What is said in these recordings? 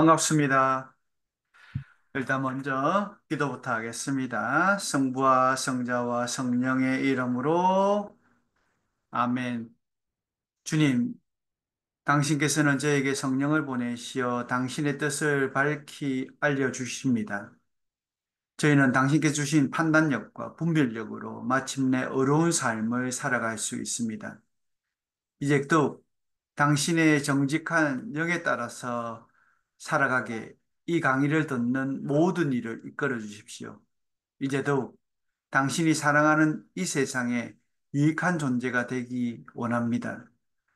반갑습니다. 일단 먼저 기도부터 하겠습니다. 성부와 성자와 성령의 이름으로 아멘. 주님, 당신께서는 저에게 성령을 보내시어 당신의 뜻을 밝히 알려주십니다. 저희는 당신께 주신 판단력과 분별력으로 마침내 의로운 삶을 살아갈 수 있습니다. 이제 또 당신의 정직한 영에 따라서 살아가게 이 강의를 듣는 모든 일을 이끌어 주십시오. 이제 더욱 당신이 사랑하는 이 세상에 유익한 존재가 되기 원합니다.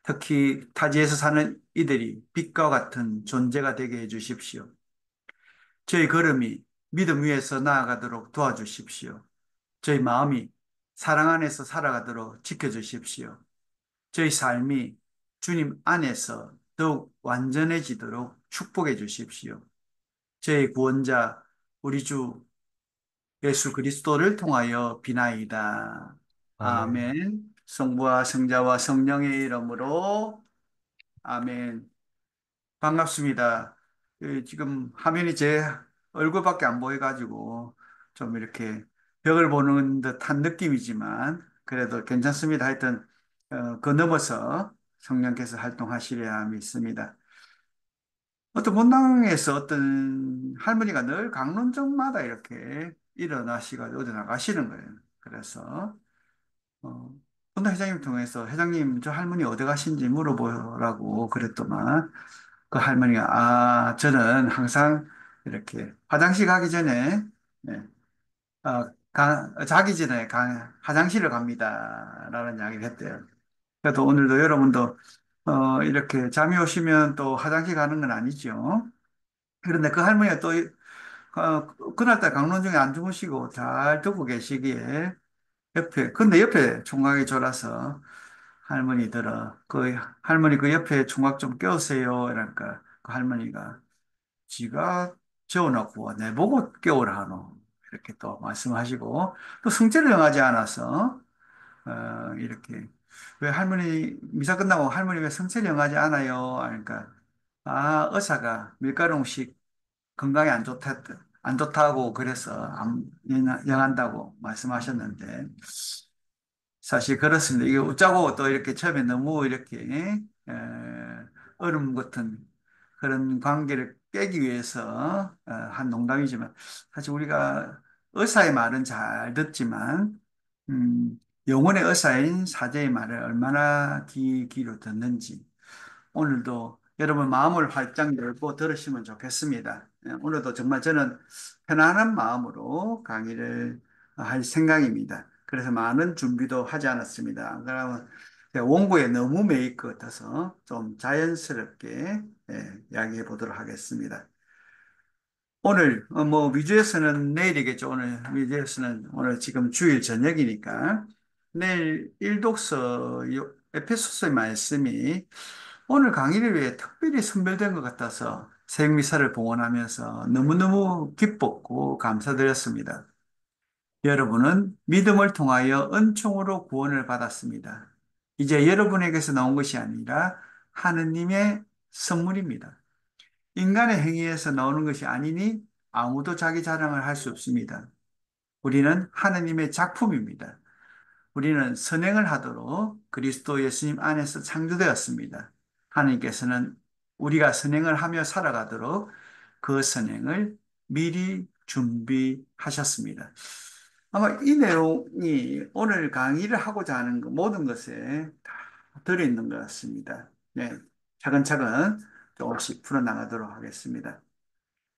특히 타지에서 사는 이들이 빛과 같은 존재가 되게 해 주십시오. 저희 걸음이 믿음 위에서 나아가도록 도와주십시오. 저희 마음이 사랑 안에서 살아가도록 지켜주십시오. 저희 삶이 주님 안에서 더욱 완전해지도록 축복해 주십시오. 저희 구원자 우리 주 예수 그리스도를 통하여 비나이다. 아멘. 아멘. 성부와 성자와 성령의 이름으로 아멘. 반갑습니다. 지금 화면이 제 얼굴밖에 안 보여가지고 좀 이렇게 벽을 보는 듯한 느낌이지만 그래도 괜찮습니다. 하여튼 그 넘어서 성령께서 활동하시리라 믿습니다. 어떤 본당에서 어떤 할머니가 늘 강론정마다 이렇게 일어나시가지고 어디 나가시는 거예요. 그래서 어, 본당 회장님 통해서 회장님 저 할머니 어디 가신지 물어보라고 그랬더만 그 할머니가 저는 항상 이렇게 화장실 가기 전에 네, 자기 전에 화장실을 갑니다. 라는 이야기를 했대요. 그래도 오늘도 여러분도 이렇게 잠이 오시면 또 화장실 가는 건 아니죠. 그런데 그 할머니가 또 그날따라 강론중에 안 주무시고 잘 듣고 계시기에 근데 옆에 총각이 졸아서 할머니 들어 그 할머니 그 옆에 총각 좀 깨우세요. 이러니까 그 할머니가 지가 재워놓고 내보고 깨우라 하노 이렇게 또 말씀하시고 또 성질을 영하지 않아서 이렇게 왜 할머니 미사 끝나고 할머니 왜 성질을 영하지 않아요? 그러니까 의사가 밀가루 음식 건강에 안 좋다고 그래서 영한다고 말씀하셨는데 사실 그렇습니다. 이게 웃자고 또 이렇게 처음에 너무 이렇게 에, 얼음 같은 그런 관계를 깨기 위해서 한 농담이지만 사실 우리가 의사의 말은 잘 듣지만 영혼의 의사인 사제의 말을 얼마나 귀로 듣는지 오늘도 여러분 마음을 활짝 열고 들으시면 좋겠습니다. 오늘도 정말 저는 편안한 마음으로 강의를 할 생각입니다. 그래서 많은 준비도 하지 않았습니다. 그러면 제가 원고에 너무 매일 것 같아서 좀 자연스럽게 이야기해 보도록 하겠습니다. 오늘 뭐 위주에서는 내일이겠죠. 오늘 위주에서는 오늘 지금 주일 저녁이니까 내일 일독서 에페소서의 말씀이 오늘 강의를 위해 특별히 선별된 것 같아서 생미사를 봉헌하면서 너무너무 기뻤고 감사드렸습니다. 여러분은 믿음을 통하여 은총으로 구원을 받았습니다. 이제 여러분에게서 나온 것이 아니라 하느님의 선물입니다. 인간의 행위에서 나오는 것이 아니니 아무도 자기 자랑을 할 수 없습니다. 우리는 하느님의 작품입니다. 우리는 선행을 하도록 그리스도 예수님 안에서 창조되었습니다. 하나님께서는 우리가 선행을 하며 살아가도록 그 선행을 미리 준비하셨습니다. 아마 이 내용이 오늘 강의를 하고자 하는 모든 것에 다 들어있는 것 같습니다. 네, 차근차근 조금씩 풀어나가도록 하겠습니다.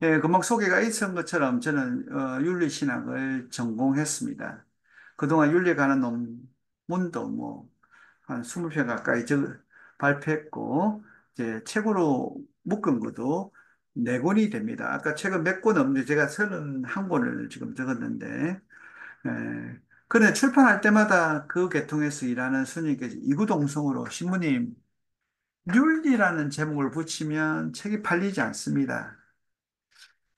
예, 금방 소개가 있었던 것처럼 저는 윤리신학을 전공했습니다. 그동안 윤리에 관한 논문도 뭐 한 20편 가까이 발표했고 이제 책으로 묶은 것도 4권이 됩니다. 아까 책은 몇 권 없는데 제가 31권을 지금 적었는데 그런데 출판할 때마다 그 계통에서 일하는 스님께서 이구동성으로 신부님 윤리라는 제목을 붙이면 책이 팔리지 않습니다.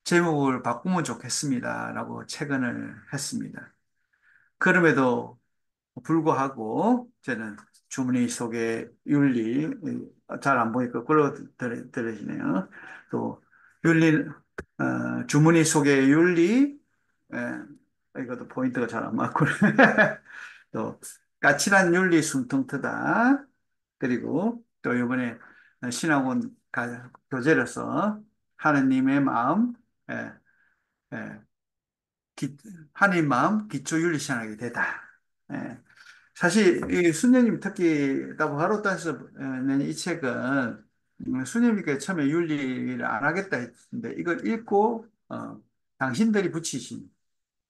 제목을 바꾸면 좋겠습니다. 라고 체언을 했습니다. 그럼에도 불구하고 저는 주머니 속에 윤리 잘 안 보니까 끌어 들으시네요. 또 윤리, 주머니 속의 윤리, 이것도 포인트가 잘 안 맞고. 또, 까칠한 윤리 숨통트다. 그리고 또 이번에 신학원 교재로서 하느님의 마음, 예, 예, 기, 하느님 마음, 기초 윤리 신학이 되다. 예. 사실 이 수녀님 특히 바로 따서 낸 이 책은 수녀님께 처음에 윤리를 안 하겠다 했는데 이걸 읽고 당신들이 붙이신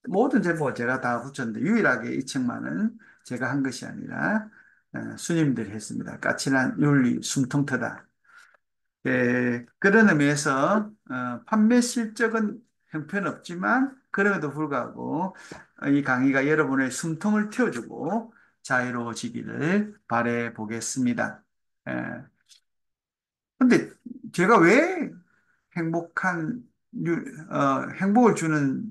모든 제목을 제가 다 붙였는데 유일하게 이 책만은 제가 한 것이 아니라 수님들이 했습니다. 까칠한 윤리 숨통트다. 그런 의미에서 판매 실적은 형편없지만 그럼에도 불구하고 이 강의가 여러분의 숨통을 틔워주고 자유로워지기를 바래 보겠습니다. 근데 제가 왜 행복한 행복을 주는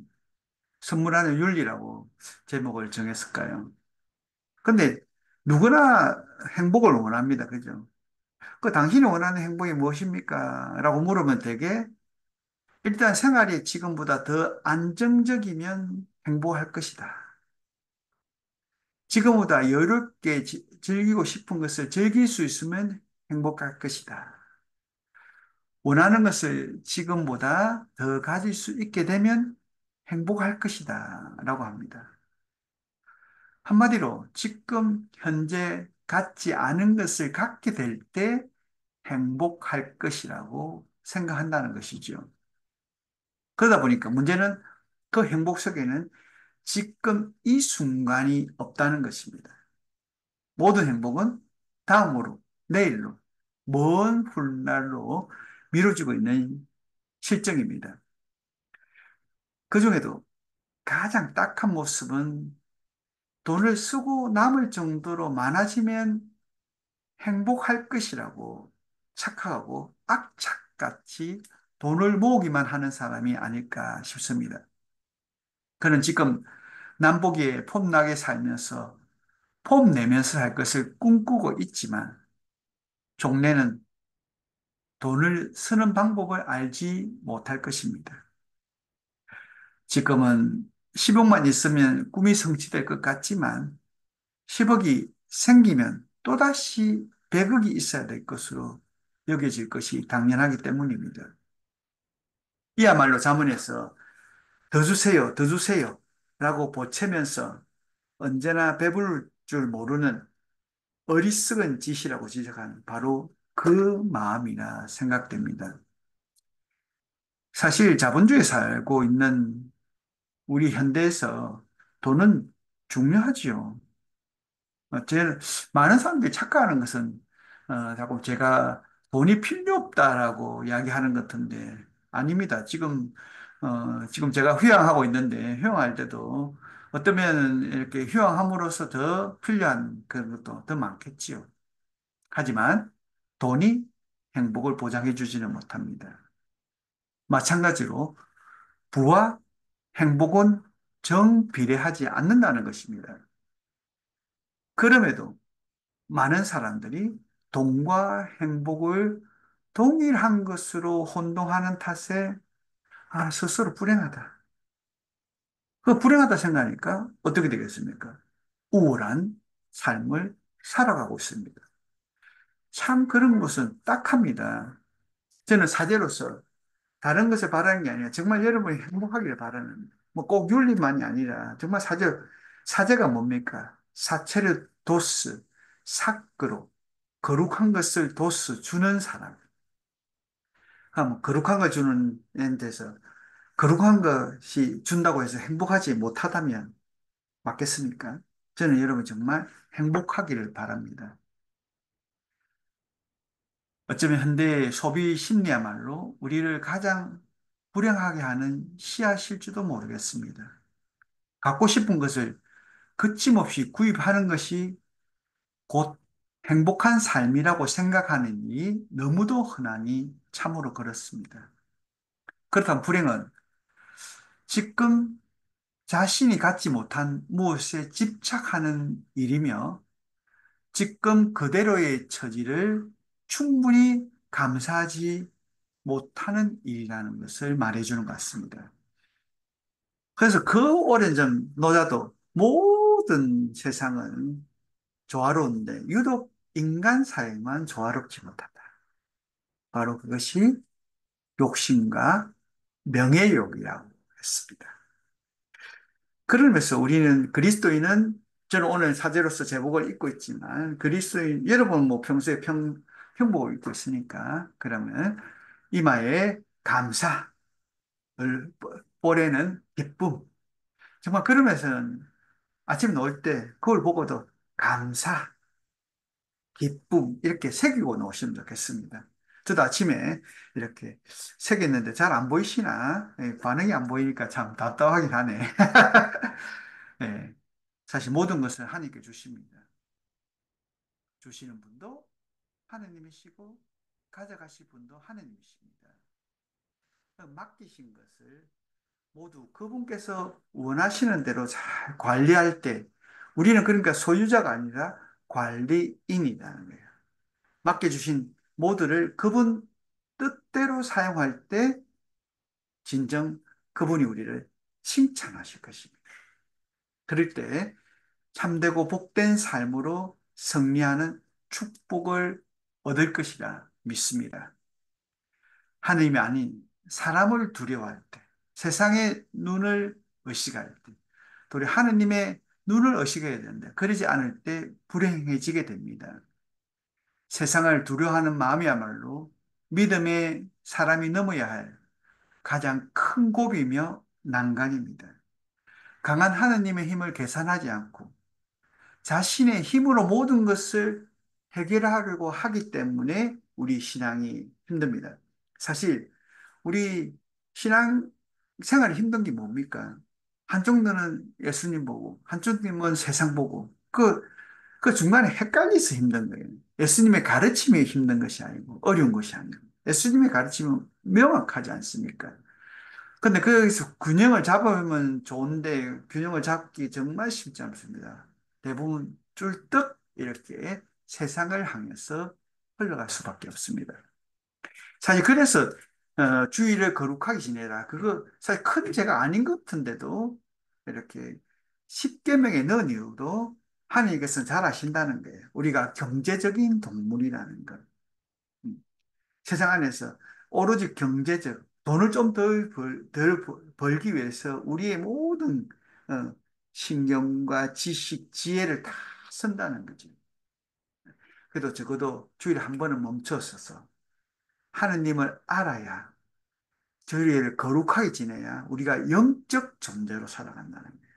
선물하는 윤리라고 제목을 정했을까요? 근데 누구나 행복을 원합니다. 그죠? 그 당신이 원하는 행복이 무엇입니까? 라고 물으면 되게 일단 생활이 지금보다 더 안정적이면 행복할 것이다. 지금보다 여유롭게 즐기고 싶은 것을 즐길 수 있으면 행복할 것이다. 원하는 것을 지금보다 더 가질 수 있게 되면 행복할 것이다. 라고 합니다. 한마디로 지금 현재 갖지 않은 것을 갖게 될 때 행복할 것이라고 생각한다는 것이죠. 그러다 보니까 문제는 그 행복 속에는 지금 이 순간이 없다는 것입니다. 모든 행복은 다음으로, 내일로, 먼 훗날로 미뤄지고 있는 실정입니다. 그 중에도 가장 딱한 모습은 돈을 쓰고 남을 정도로 많아지면 행복할 것이라고 착각하고 악착같이 돈을 모으기만 하는 사람이 아닐까 싶습니다. 그는 지금 남보기에 폼나게 살면서 폼 내면서 할 것을 꿈꾸고 있지만 종래는 돈을 쓰는 방법을 알지 못할 것입니다. 지금은 10억만 있으면 꿈이 성취될 것 같지만 10억이 생기면 또다시 100억이 있어야 될 것으로 여겨질 것이 당연하기 때문입니다. 이야말로 자문에서 더 주세요, 더 주세요 라고 보채면서 언제나 배부를 줄 모르는 어리석은 짓이라고 지적한 바로 그 마음이라 생각됩니다. 사실 자본주의에 살고 있는 우리 현대에서 돈은 중요하지요. 제일 많은 사람들이 착각하는 것은 자꾸 제가 돈이 필요 없다라고 이야기하는 것 같은데 아닙니다. 지금 제가 휴양하고 있는데 휴양할 때도 어쩌면 이렇게 휴양함으로써 더 필요한 그런 것도 더 많겠지요. 하지만 돈이 행복을 보장해 주지는 못합니다. 마찬가지로 부와 행복은 정비례하지 않는다는 것입니다. 그럼에도 많은 사람들이 돈과 행복을 동일한 것으로 혼동하는 탓에 스스로 불행하다. 그 불행하다 생각하니까 어떻게 되겠습니까? 우울한 삶을 살아가고 있습니다. 참 그런 것은 딱합니다. 저는 사제로서 다른 것을 바라는 게 아니라 정말 여러분이 행복하기를 바라는 뭐 꼭 윤리만이 아니라 정말 사제가 뭡니까? 사체를 도스, 사끄로 거룩한 것을 도스 주는 사람. 그럼 거룩한 걸 주는 데서 거룩한 것이 준다고 해서 행복하지 못하다면 맞겠습니까? 저는 여러분 정말 행복하기를 바랍니다. 어쩌면 현대의 소비 심리야말로 우리를 가장 불행하게 하는 씨앗일지도 모르겠습니다. 갖고 싶은 것을 거침없이 구입하는 것이 곧 행복한 삶이라고 생각하는 이 너무도 흔하니 참으로 그렇습니다. 그렇다면 불행은 지금 자신이 갖지 못한 무엇에 집착하는 일이며 지금 그대로의 처지를 충분히 감사하지 못하는 일이라는 것을 말해주는 것 같습니다. 그래서 그 오랜전 노자도 모든 세상은 조화로운데 유독 인간 사회만 조화롭지 못하다. 바로 그것이 욕심과 명예욕이라고 했습니다. 그러면서 우리는 그리스도인은 저는 오늘 사제로서 제복을 입고 있지만 그리스도인 여러분 뭐 평소에 평복을 입고 있으니까 그러면 이마에 감사를 뽀래는 기쁨 정말 그러면서는 아침 놓을 때 그걸 보고도 감사 기쁨 이렇게 새기고 놓으시면 좋겠습니다. 저도 아침에 이렇게 새겼는데 잘 안 보이시나? 예, 반응이 안 보이니까 참 답답하긴 하네. 예, 사실 모든 것을 하나님께 주십니다. 주시는 분도 하느님이시고 가져가실 분도 하느님이십니다. 맡기신 것을 모두 그분께서 원하시는 대로 잘 관리할 때 우리는 그러니까 소유자가 아니라 관리인이라는 거예요. 맡겨주신 모두를 그분 뜻대로 사용할 때 진정 그분이 우리를 칭찬하실 것입니다. 그럴 때 참되고 복된 삶으로 승리하는 축복을 얻을 것이라 믿습니다. 하나님이 아닌 사람을 두려워할 때, 세상의 눈을 의식할 때, 또 우리 하느님의 눈을 의식해야 되는데, 그러지 않을 때 불행해지게 됩니다. 세상을 두려워하는 마음이야말로 믿음의 사람이 넘어야 할 가장 큰 고비며 난간입니다. 강한 하느님의 힘을 계산하지 않고 자신의 힘으로 모든 것을 해결하려고 하기 때문에 우리 신앙이 힘듭니다. 사실 우리 신앙 생활이 힘든 게 뭡니까? 한쪽 눈은 예수님 보고 한쪽 눈은 세상 보고 그 중간에 헷갈려서 힘든 거예요. 예수님의 가르침이 힘든 것이 아니고 어려운 것이 아니고 예수님의 가르침은 명확하지 않습니까? 근데 거기서 균형을 잡으면 좋은데 균형을 잡기 정말 쉽지 않습니다. 대부분 쫄떡 이렇게 세상을 향해서 흘러갈 수밖에 없습니다. 사실 그래서 주일을 거룩하게 지내라. 그거 사실 큰 죄가 아닌 것 같은데도 이렇게 십계명에 넣은 이유도 하나님께서는 잘 아신다는 거예요. 우리가 경제적인 동물이라는 것. 음. 세상 안에서 오로지 경제적 돈을 좀 덜 벌기 위해서 우리의 모든 어, 신경과 지식, 지혜를 다 쓴다는 거죠. 그래도 적어도 주일에 한 번은 멈춰서서 하느님을 알아야 저희를 거룩하게 지내야 우리가 영적 존재로 살아간다는 거예요.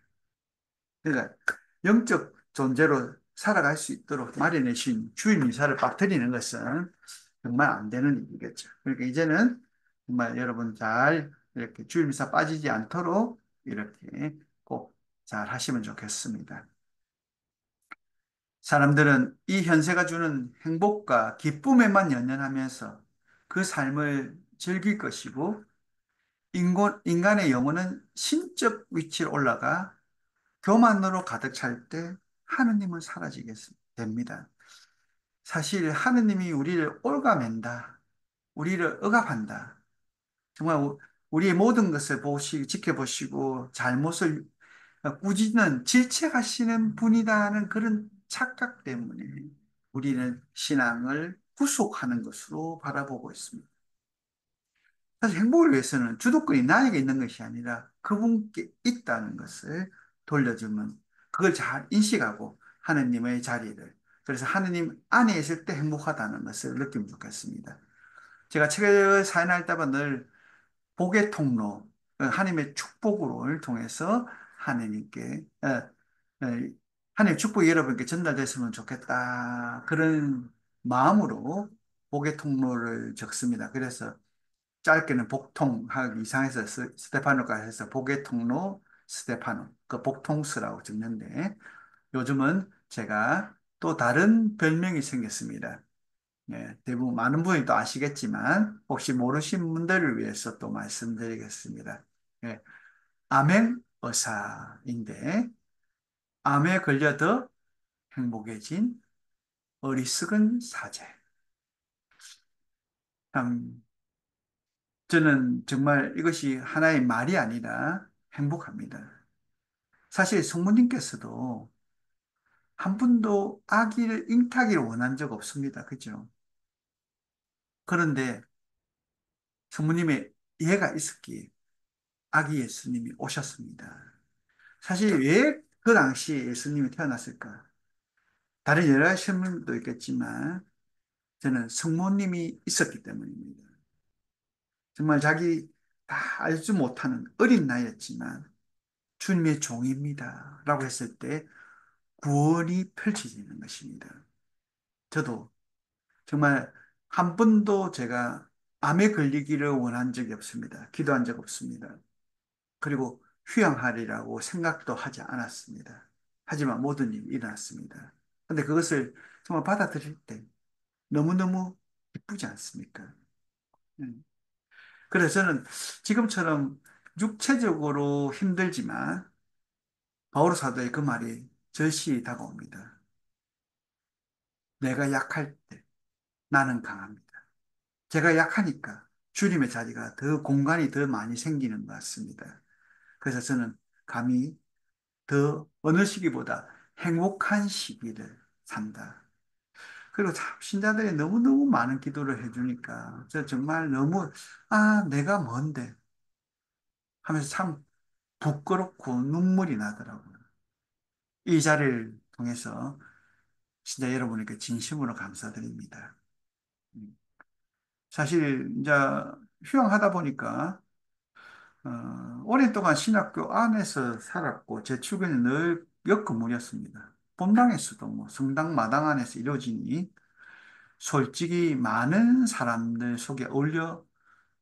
그러니까 영적 존재로 살아갈 수 있도록 마련해 주신 주일 미사를 빠뜨리는 것은 정말 안 되는 일이겠죠. 그러니까 이제는 정말 여러분 잘 이렇게 주일 미사 빠지지 않도록 이렇게 꼭 잘 하시면 좋겠습니다. 사람들은 이 현세가 주는 행복과 기쁨에만 연연하면서 그 삶을 즐길 것이고 인간의 영혼은 신적 위치로 올라가 교만으로 가득 찰 때 하느님은 사라지게 됩니다. 사실 하느님이 우리를 올가맨다. 우리를 억압한다. 정말 우리의 모든 것을 지켜보시고 잘못을 꾸짖는 질책하시는 분이다는 그런 착각 때문에 우리는 신앙을 구속하는 것으로 바라보고 있습니다. 사실 행복을 위해서는 주도권이 나에게 있는 것이 아니라 그분께 있다는 것을 돌려주면 그걸 잘 인식하고 하느님의 자리를 그래서 하느님 안에 있을 때 행복하다는 것을 느끼면 좋겠습니다. 제가 책을 사인할 때마다 늘 복의 통로, 하나님의 축복을 통해서 하나님께 하나님의 축복이 여러분께 전달됐으면 좋겠다 그런 마음으로 복의 통로를 적습니다. 그래서 짧게는 복통하기 이상해서 스테파노가 해서 복의 통로 스테파노 그 복통스라고 적는데 요즘은 제가 또 다른 별명이 생겼습니다. 예, 대부분 많은 분이 또 아시겠지만 혹시 모르신 분들을 위해서 또 말씀드리겠습니다. 예, 암행 어사인데 암에 걸려 더 행복해진 어리석은 사제. 참 저는 정말 이것이 하나의 말이 아니라 행복합니다. 사실 성모님께서도 한 번도 아기를 잉타기를 원한 적 없습니다. 그죠? 그런데 성모님의 예가 있었기에 아기 예수님이 오셨습니다. 사실 왜 그 당시에 예수님이 태어났을까? 다른 여러 가지 설명도 있겠지만 저는 성모님이 있었기 때문입니다. 정말 자기 다 알지 못하는 어린 나이였지만 주님의 종입니다. 라고 했을 때 구원이 펼쳐지는 것입니다. 저도 정말 한 번도 제가 암에 걸리기를 원한 적이 없습니다. 기도한 적 없습니다. 그리고 휴양하리라고 생각도 하지 않았습니다. 하지만 모든 일이 일어났습니다. 근데 그것을 정말 받아들일 때 너무너무 기쁘지 않습니까? 음. 그래서 저는 지금처럼 육체적으로 힘들지만 바오로 사도의 그 말이 절실히 다가옵니다. 내가 약할 때 나는 강합니다. 제가 약하니까 주님의 자리가 더 공간이 더 많이 생기는 것 같습니다. 그래서 저는 감히 더 어느 시기보다 행복한 시기를 산다. 그리고 참 신자들이 너무너무 많은 기도를 해주니까 저 정말 너무 내가 뭔데 하면서 참 부끄럽고 눈물이 나더라고요. 이 자리를 통해서 진짜 여러분에게 진심으로 감사드립니다. 음. 사실 이제 휴양하다 보니까 오랫동안 신학교 안에서 살았고 제 출근이 늘 역근무였습니다. 본당에서도 뭐 성당 마당 안에서 이루어지니 솔직히 많은 사람들 속에 어울려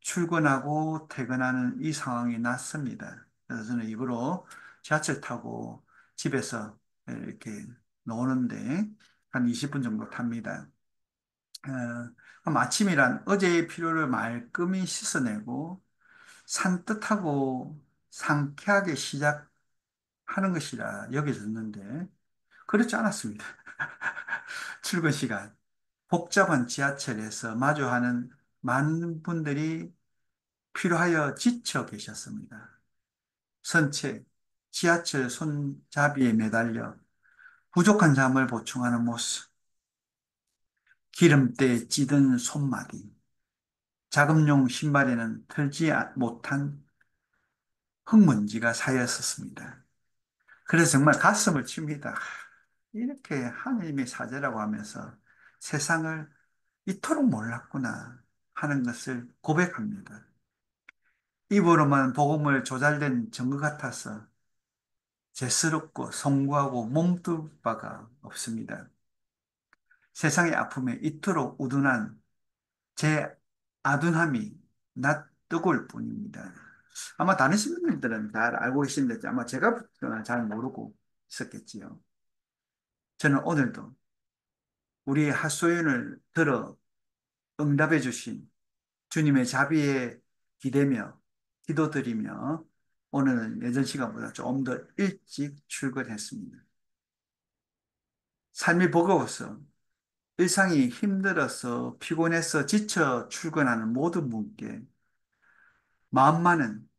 출근하고 퇴근하는 이 상황이 났습니다. 그래서 저는 입으로 지하철 타고 집에서 이렇게 나오는데 한 20분 정도 탑니다. 그럼 아침이란 어제의 피로를 말끔히 씻어내고 산뜻하고 상쾌하게 시작하는 것이라 여겨졌는데 그렇지 않았습니다. 출근 시간, 복잡한 지하철에서 마주하는 많은 분들이 피로하여 지쳐 계셨습니다. 선체, 지하철 손잡이에 매달려 부족한 잠을 보충하는 모습, 기름때에 찌든 손마디, 작업용 신발에는 털지 못한 흙먼지가 쌓여 있었습니다. 그래서 정말 가슴을 칩니다. 이렇게 하나님의 사제라고 하면서 세상을 이토록 몰랐구나 하는 것을 고백합니다. 입으로만 복음을 조잘된 증거 같아서 죄스럽고 송구하고 몸둘 바가 없습니다. 세상의 아픔에 이토록 우둔한 제 아둔함이 낯뜨거울 뿐입니다. 아마 다른 시민들은 잘 알고 계신데 아마 제가 잘 모르고 있었겠지요. 저는 오늘도 우리의 하소연을 들어 응답해 주신 주님의 자비에 기대며 기도드리며 오늘은 예전 시간보다 조금 더 일찍 출근했습니다. 삶이 버거워서 일상이 힘들어서 피곤해서 지쳐 출근하는 모든 분께 마음 많은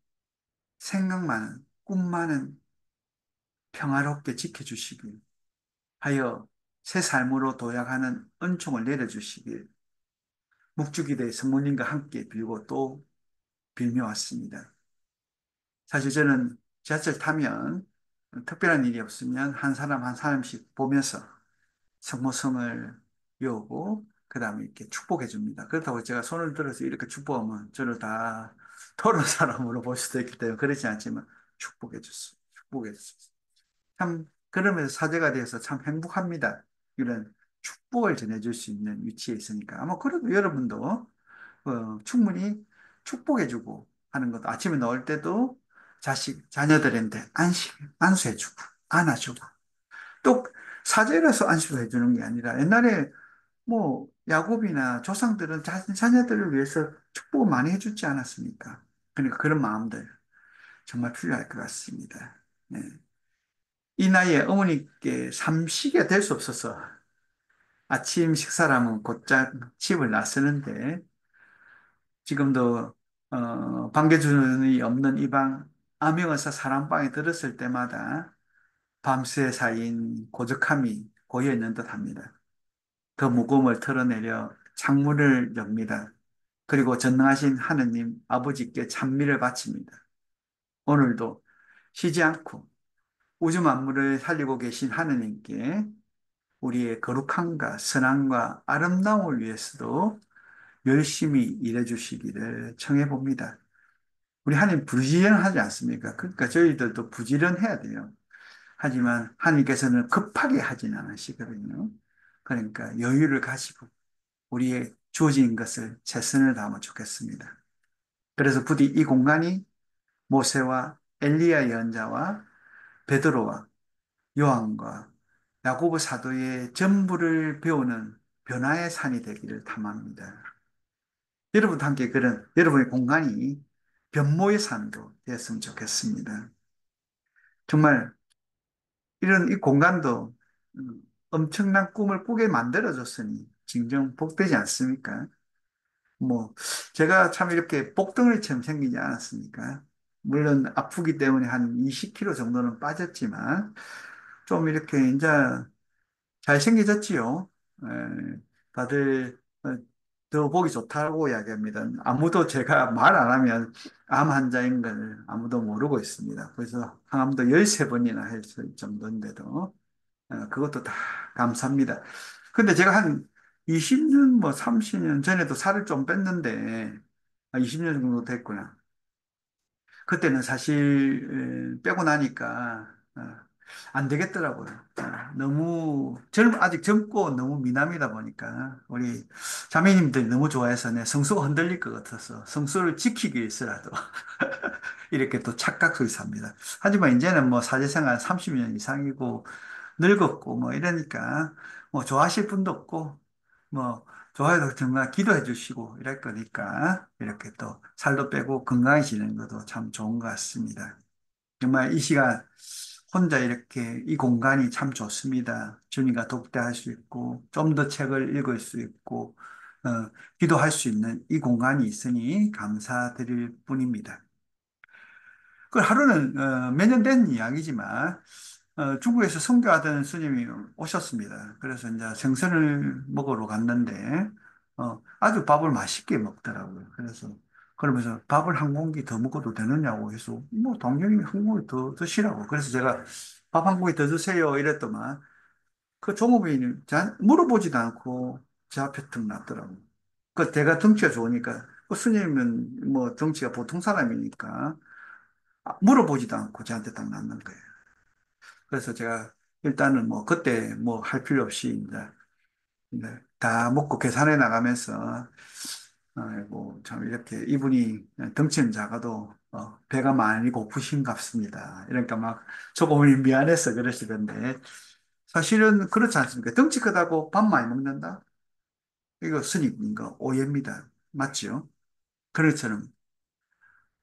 생각 많은 꿈 많은 평화롭게 지켜주시길 하여 새 삶으로 도약하는 은총을 내려주시길 묵주기대 성모님과 함께 빌고 또 빌며 왔습니다. 사실 저는 지하철 타면 특별한 일이 없으면 한 사람 한 사람씩 보면서 성모성을 외우고 그 다음에 이렇게 축복해 줍니다. 그렇다고 제가 손을 들어서 이렇게 축복하면 저를 다 토른 사람으로 볼 수도 있기 때문에 그렇지 않지만 축복해 줬어요. 축복해 줬어요. 참 그러면서 사제가 되어서 참 행복합니다. 이런 축복을 전해줄 수 있는 위치에 있으니까 아마 그래도 여러분도 충분히 축복해주고 하는 것도 아침에 나올 때도 자녀들한테 안수해주고 안아주고 또 사제라서 안수해주는 게 아니라 옛날에 뭐 야곱이나 조상들은 자녀들을 위해서 축복을 많이 해주지 않았습니까? 그러니까 그런 마음들 정말 필요할 것 같습니다. 네. 이 나이에 어머니께 삼시가 될 수 없어서 아침 식사라면 곧장 집을 나서는데 지금도 반겨준이 없는 이 방, 암행어사 사랑방에 들었을 때마다 밤새 쌓인 고적함이 고여 있는 듯 합니다. 그 무거움을 털어내려 창문을 엽니다. 그리고 전능하신 하느님 아버지께 찬미를 바칩니다. 오늘도 쉬지 않고 우주 만물을 살리고 계신 하느님께 우리의 거룩함과 선함과 아름다움을 위해서도 열심히 일해 주시기를 청해 봅니다. 우리 하나님 부지런하지 않습니까? 그러니까 저희들도 부지런해야 돼요. 하지만 하나님께서는 급하게 하진 않으시거든요. 그러니까 여유를 가지고 우리의 주어진 것을 최선을 다하면 좋겠습니다. 그래서 부디 이 공간이 모세와 엘리야 예언자와 베드로와 요한과 야고보 사도의 전부를 배우는 변화의 산이 되기를 탐합니다. 여러분과 함께 그런 여러분의 공간이 변모의 산도 되었으면 좋겠습니다. 정말 이런 이 공간도 엄청난 꿈을 꾸게 만들어줬으니 진정 복되지 않습니까? 뭐 제가 참 이렇게 복덩어리처럼 생기지 않았습니까? 물론 아프기 때문에 한 20kg 정도는 빠졌지만 좀 이렇게 이제 잘생겨졌지요. 다들 더 보기 좋다고 이야기합니다. 아무도 제가 말 안 하면 암 환자인 걸 아무도 모르고 있습니다. 그래서 항암도 13번이나 했을 정도인데도 그것도 다 감사합니다. 근데 제가 한 20년, 뭐 30년 전에도 살을 좀 뺐는데, 20년 정도 됐구나. 그때는 사실 빼고 나니까 안 되겠더라고요. 너무 아직 젊고 너무 미남이다 보니까 우리 자매님들이 너무 좋아해서 내 성수가 흔들릴 것 같아서 성수를 지키기 위해서라도 이렇게 또 착각 속에 삽니다. 하지만 이제는 뭐 사회생활 30년 이상이고 늙었고 뭐 이러니까 뭐 좋아하실 분도 없고 뭐 좋아해도 정말 기도해 주시고 이럴 거니까 이렇게 또 살도 빼고 건강해지는 것도 참 좋은 것 같습니다. 정말 이 시간 혼자 이렇게 이 공간이 참 좋습니다. 주님과 독대할 수 있고 좀 더 책을 읽을 수 있고 기도할 수 있는 이 공간이 있으니 감사드릴 뿐입니다. 그 하루는 몇 년 된 이야기지만 중국에서 선교하던 스님이 오셨습니다. 그래서 이제 생선을 먹으러 갔는데 아주 밥을 맛있게 먹더라고요. 그래서 그러면서 밥을 한 공기 더 먹어도 되느냐고 해서 뭐 당연히 한 공기 더 드시라고. 그래서 제가 밥 한 공기 더 드세요 이랬더만 그 종업원이 물어보지도 않고 제 앞에 턱 놨더라고요. 그 제가 덩치가 좋으니까 그 스님은 뭐 덩치가 보통 사람이니까 물어보지도 않고 저한테 딱 놨는 거예요. 그래서 제가 일단은 뭐 그때 뭐 할 필요 없이 이제 다 먹고 계산해 나가면서 아이고 참 이렇게 이분이 덩치는 작아도 배가 많이 고프신갑습니다. 이러니까 막 조금 미안해서 그러시던데 사실은 그렇지 않습니까? 덩치 크다고 밥 많이 먹는다? 이거 스님인가 오해입니다. 맞지요? 그런 것처럼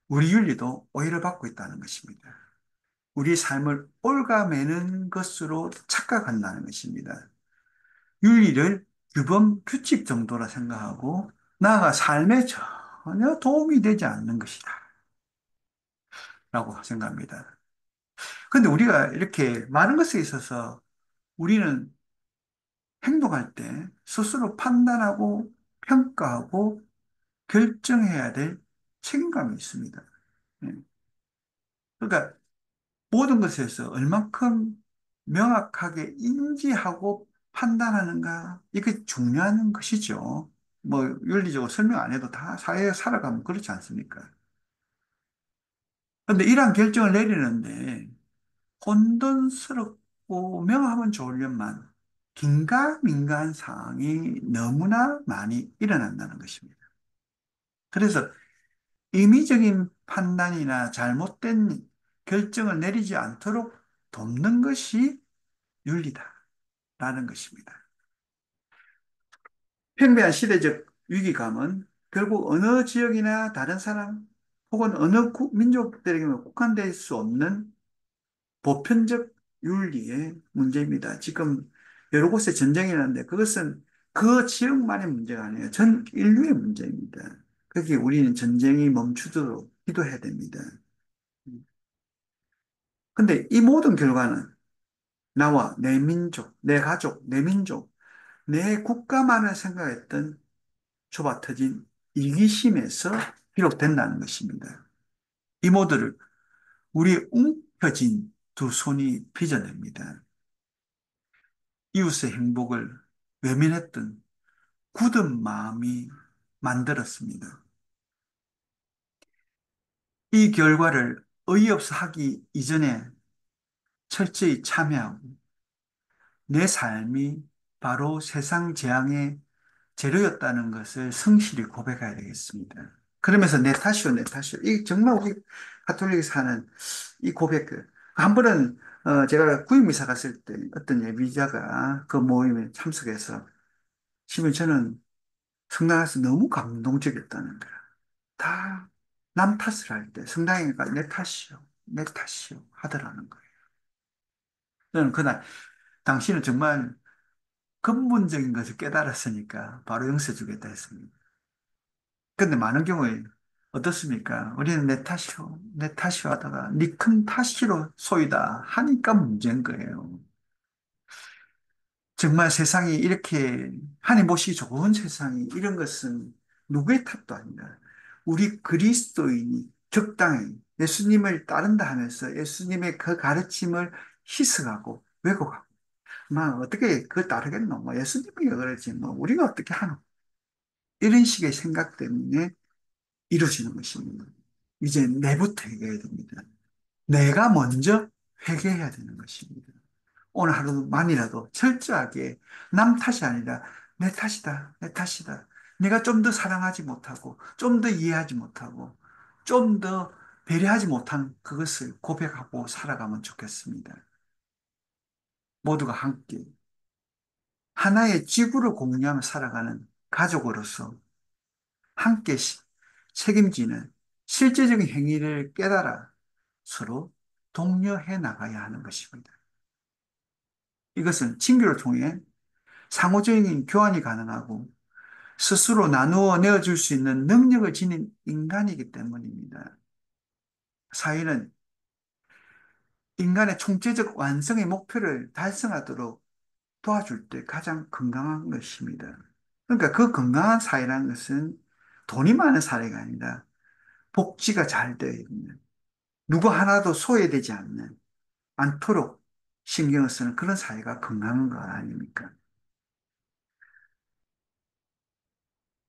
우리 윤리도 오해를 받고 있다는 것입니다. 우리 삶을 올가매는 것으로 착각한다는 것입니다. 윤리를 규범, 규칙 정도라 생각하고 나아가 삶에 전혀 도움이 되지 않는 것이다. 라고 생각합니다. 근데 우리가 이렇게 많은 것에 있어서 우리는 행동할 때 스스로 판단하고 평가하고 결정해야 될 책임감이 있습니다. 예. 그러니까 모든 것에서 얼만큼 명확하게 인지하고 판단하는가, 이게 중요한 것이죠. 뭐, 윤리적으로 설명 안 해도 다 사회에 살아가면 그렇지 않습니까? 근데 이러한 결정을 내리는데, 혼돈스럽고 명하면 좋으련만, 긴가민가한 상황이 너무나 많이 일어난다는 것입니다. 그래서 임의적인 판단이나 잘못된 결정을 내리지 않도록 돕는 것이 윤리다라는 것입니다. 팽배한 시대적 위기감은 결국 어느 지역이나 다른 사람 혹은 어느 민족들에게만 국한될 수 없는 보편적 윤리의 문제입니다. 지금 여러 곳에 전쟁이 났는데 그것은 그 지역만의 문제가 아니에요. 전 인류의 문제입니다. 거기에 우리는 전쟁이 멈추도록 기도해야 됩니다. 근데 이 모든 결과는 나와 내 민족, 내 가족, 내 민족, 내 국가만을 생각했던 좁아터진 이기심에서 비롯된다는 것입니다. 이 모두를 우리 움켜진 두 손이 빚어냅니다. 이웃의 행복을 외면했던 굳은 마음이 만들었습니다. 이 결과를 어이없어 하기 이전에 철저히 참여하고 내 삶이 바로 세상 재앙의 재료였다는 것을 성실히 고백해야 되겠습니다. 그러면서 내 탓이요, 내 탓이요. 이 정말 우리 가톨릭에서 하는 이 고백. 한 번은 제가 구임이사 갔을 때 어떤 예비자가 그 모임에 참석해서 지금 저는 성당에서 너무 감동적이었다는 거야. 다 남 탓을 할 때 성당에 가 내 탓이요, 내 탓이요 하더라는 거예요. 저는 그날 당신은 정말 근본적인 것을 깨달았으니까 바로 용서 주겠다 했습니다. 근데 많은 경우에 어떻습니까? 우리는 내 탓이요, 내 탓이요 하다가 네 큰 탓이로 소이다 하니까 문제인 거예요. 정말 세상이 이렇게 하나님 보시기 좋은 세상이 이런 것은 누구의 탓도 아니다. 우리 그리스도인이 적당히 예수님을 따른다 하면서 예수님의 그 가르침을 희석하고 왜곡하고 막 어떻게 그걸 따르겠노? 뭐 예수님이 그러지 뭐 우리가 어떻게 하노? 이런 식의 생각 때문에 이루어지는 것입니다. 이제 내부터 회개해야 됩니다. 내가 먼저 회개해야 되는 것입니다. 오늘 하루만이라도 철저하게 남 탓이 아니라 내 탓이다, 내 탓이다. 내가 좀 더 사랑하지 못하고, 좀 더 이해하지 못하고, 좀 더 배려하지 못한 그것을 고백하고 살아가면 좋겠습니다. 모두가 함께 하나의 지구를 공유하며 살아가는 가족으로서 함께 책임지는 실제적인 행위를 깨달아 서로 독려해 나가야 하는 것입니다. 이것은 친교를 통해 상호적인 교환이 가능하고 스스로 나누어 내어줄 수 있는 능력을 지닌 인간이기 때문입니다. 사회는 인간의 총체적 완성의 목표를 달성하도록 도와줄 때 가장 건강한 것입니다. 그러니까 그 건강한 사회라는 것은 돈이 많은 사회가 아니라 복지가 잘 되어 있는, 누구 하나도 소외되지 않도록 신경을 쓰는 그런 사회가 건강한 거 아닙니까?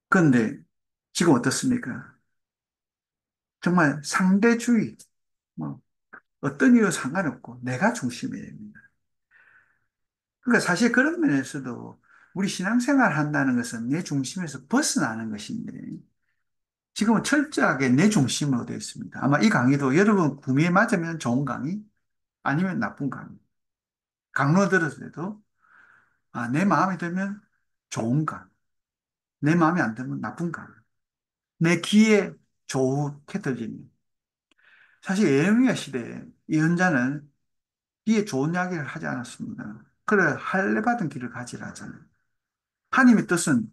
그런데 지금 어떻습니까? 정말 상대주의, 뭐 어떤 이유 상관없고 내가 중심이 됩니다. 그러니까 사실 그런 면에서도 우리 신앙생활 한다는 것은 내 중심에서 벗어나는 것인데 지금은 철저하게 내 중심으로 되어 있습니다. 아마 이 강의도 여러분 구미에 맞으면 좋은 강의 아니면 나쁜 강의. 강로 들었을 때도 내 마음에 들면 좋은 강의. 내 마음에 안 들면 나쁜 강의. 내 귀에 좋게 들리는. 사실 예레미야 시대에 예언자는 귀에 좋은 이야기를 하지 않았습니다. 그래 할례 받은 길을 가지라 하잖아요. 하나님의 뜻은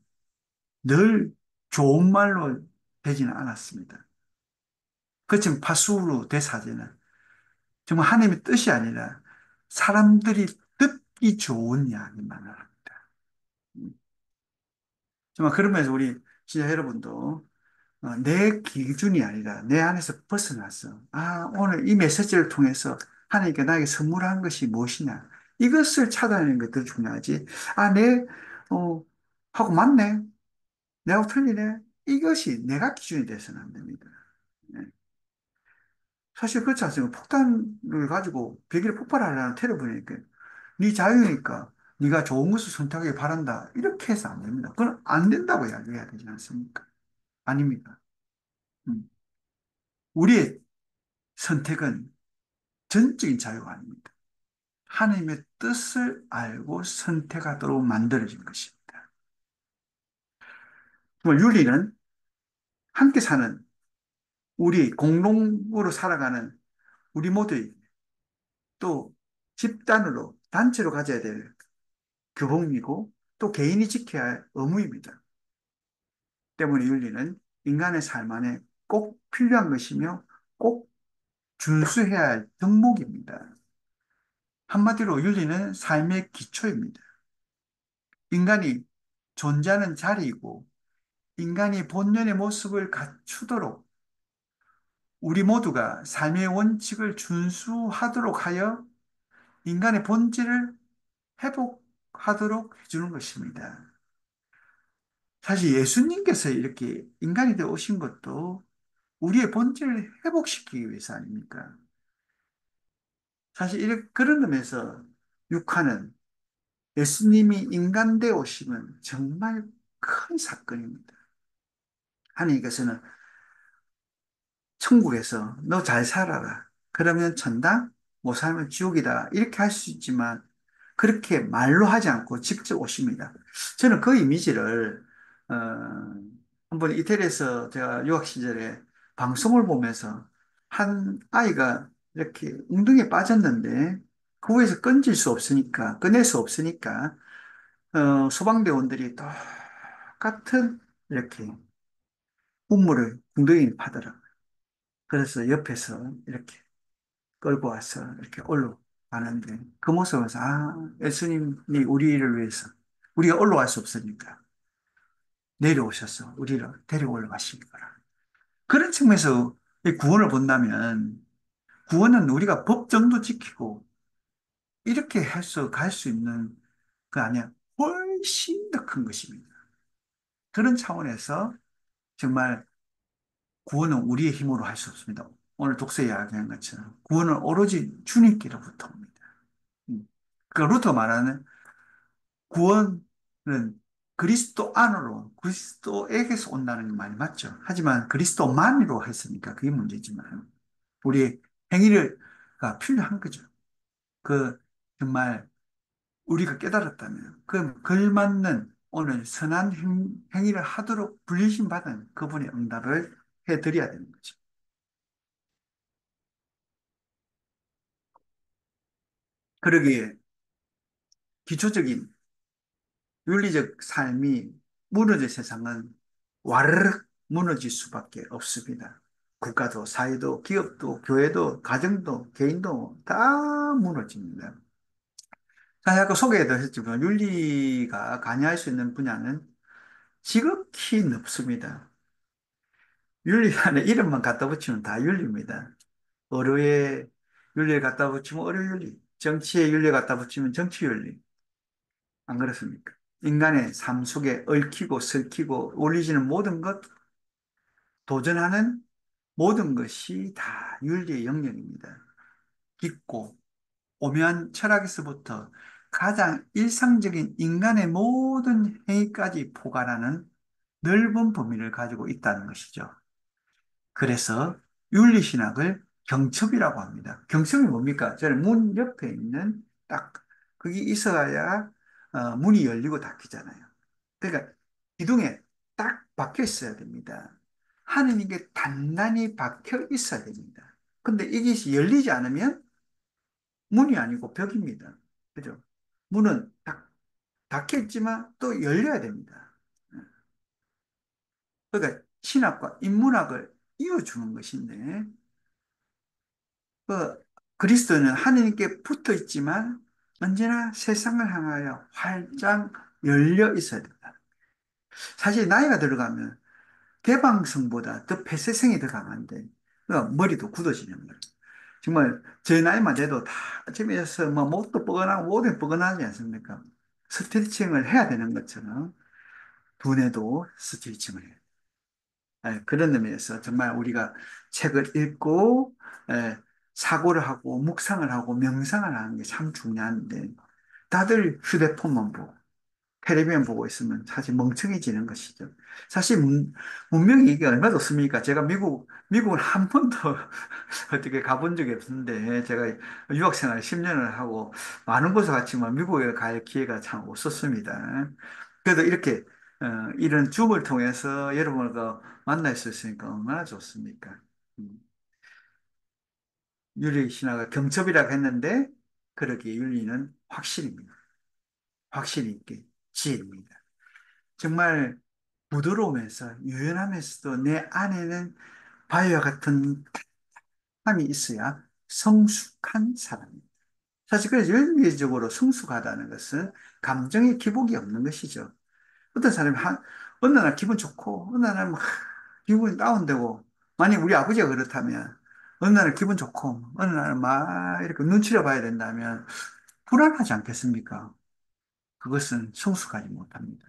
늘 좋은 말로 되지는 않았습니다. 그렇지만 파수로 대사제는 정말 하나님의 뜻이 아니라 사람들이 듣기 좋은 이야기만을 합니다. 정말 그러면서 우리 진짜 여러분도 내 기준이 아니라 내 안에서 벗어나서 오늘 이 메시지를 통해서 하나님께 나에게 선물한 것이 무엇이냐 이것을 찾아내는 게 더 중요하지. 어, 하고 맞네. 내가 틀리네. 이것이 내가 기준이 돼서는 안 됩니다. 네. 사실 그렇지 않습니까? 폭탄을 가지고 벽에 폭발하려는 테러 보니까 네 자유니까 네가 좋은 것을 선택하길 바란다. 이렇게 해서 안 됩니다. 그건 안 된다고 이야기해야 되지 않습니까? 아닙니다. 음. 우리의 선택은 전적인 자유가 아닙니다. 하나님의 뜻을 알고 선택하도록 만들어진 것입니다. 정말 윤리는 함께 사는 우리 공동으로 살아가는 우리 모두에게 또 집단으로 단체로 가져야 될 교복이고 또 개인이 지켜야 할 의무입니다. 때문에 윤리는 인간의 삶 안에 꼭 필요한 것이며 꼭 준수해야 할 덕목입니다. 한마디로 윤리는 삶의 기초입니다. 인간이 존재하는 자리이고 인간이 본연의 모습을 갖추도록 우리 모두가 삶의 원칙을 준수하도록 하여 인간의 본질을 회복하도록 해주는 것입니다. 사실 예수님께서 이렇게 인간이 되어 오신 것도 우리의 본질을 회복시키기 위해서 아닙니까? 사실 그런 점에서 육하는 예수님이 인간 되어 오심은 정말 큰 사건입니다. 하나님께서는 천국에서 너 잘 살아라. 그러면 천당, 못 살면 지옥이다. 이렇게 할 수 있지만 그렇게 말로 하지 않고 직접 오십니다. 저는 그 이미지를 어, 한번 이태리에서 제가 유학 시절에 방송을 보면서 한 아이가 이렇게 웅덩이에 빠졌는데 그 위에서 끊질 수 없으니까 꺼낼 수 없으니까 소방대원들이 똑같은 이렇게 우물을 웅덩이에 파더라고요. 그래서 옆에서 이렇게 끌고 와서 이렇게 올라가는데 그 모습을 보면서 예수님이 우리를 위해서 우리가 올라갈 수 없으니까 내려오셔서 우리를 데리고 올라가신 거라. 그런 측면에서 이 구원을 본다면 구원은 우리가 법정도 지키고 이렇게 해서 갈 수 있는 그 아니야. 훨씬 더 큰 것입니다. 그런 차원에서 정말 구원은 우리의 힘으로 할 수 없습니다. 오늘 독서 이야기한 것처럼 구원은 오로지 주님께로부터 옵니다. 그러니까 루터 말하는 구원은 그리스도 안으로, 그리스도에게서 온다는 말이 맞죠. 하지만 그리스도만으로 했으니까 그게 문제지만, 우리의 행위가 필요한 거죠. 그, 정말 우리가 깨달았다면, 그 걸맞는 오늘 선한 행위를 하도록 불리심 받은 그분의 응답을 해드려야 되는 거죠. 그러기에 기초적인 윤리적 삶이 무너질 세상은 와르르 무너질 수밖에 없습니다. 국가도, 사회도, 기업도, 교회도, 가정도, 개인도 다 무너집니다. 사실 아까 소개도 했지만 윤리가 관여할 수 있는 분야는 지극히 넓습니다. 윤리 안에 이름만 갖다 붙이면 다 윤리입니다. 의료에 윤리를 갖다 붙이면 의료 윤리, 정치에 윤리 갖다 붙이면 정치 윤리. 안 그렇습니까? 인간의 삶 속에 얽히고 설키고 올리지는 모든 것, 도전하는 모든 것이 다 윤리의 영역입니다. 깊고 오묘한 철학에서부터 가장 일상적인 인간의 모든 행위까지 포괄하는 넓은 범위를 가지고 있다는 것이죠. 그래서 윤리신학을 경첩이라고 합니다. 경첩이 뭡니까? 저는 문 옆에 있는 딱 그게 있어야 문이 열리고 닫히잖아요. 그러니까 기둥에 딱 박혀 있어야 됩니다. 하느님께 단단히 박혀 있어야 됩니다. 근데 이것이 열리지 않으면 문이 아니고 벽입니다. 그죠? 문은 딱 닫혀 있지만 또 열려야 됩니다. 그러니까 신학과 인문학을 이어주는 것인데 그리스도는 하느님께 붙어 있지만 언제나 세상을 향하여 활짝 열려 있어야 된다. 사실 나이가 들어가면 개방성보다 더 폐쇄성이 더 강한데 머리도 굳어지는 거예요. 정말 제 나이만 돼도 다 아침에서 뭐 목도 뻐근하고 모든 뻐근하지 않습니까? 스트레칭을 해야 되는 것처럼 두뇌도 스트레칭을 해요. 그런 의미에서 정말 우리가 책을 읽고 사고를 하고 묵상을 하고 명상을 하는 게 참 중요한데 다들 휴대폰만 보고 텔레비전 보고 있으면 사실 멍청해지는 것이죠. 사실 문명이 이게 얼마나 좋습니까? 제가 미국을 한 번도 어떻게 가본 적이 없는데 제가 유학생활 10년을 하고 많은 곳을 갔지만 미국에 갈 기회가 참 없었습니다. 그래도 이렇게 이런 줌을 통해서 여러분과 만날 수 있으니까 얼마나 좋습니까? 음, 윤리 신화가 경첩이라고 했는데 그러기에 윤리는 확신입니다. 확신 있게 지혜입니다. 정말 부드러우면서 유연하면서도 내 안에는 바위와 같은 함이 있어야 성숙한 사람입니다. 사실 그래서 열리적으로 성숙하다는 것은 감정의 기복이 없는 것이죠. 어떤 사람이 어느 날 기분 좋고 어느 날 막 기분이 다운되고, 만약 우리 아버지가 그렇다면 어느 날은 기분 좋고 어느 날은 막 이렇게 눈치를 봐야 된다면 불안하지 않겠습니까? 그것은 성숙하지 못합니다.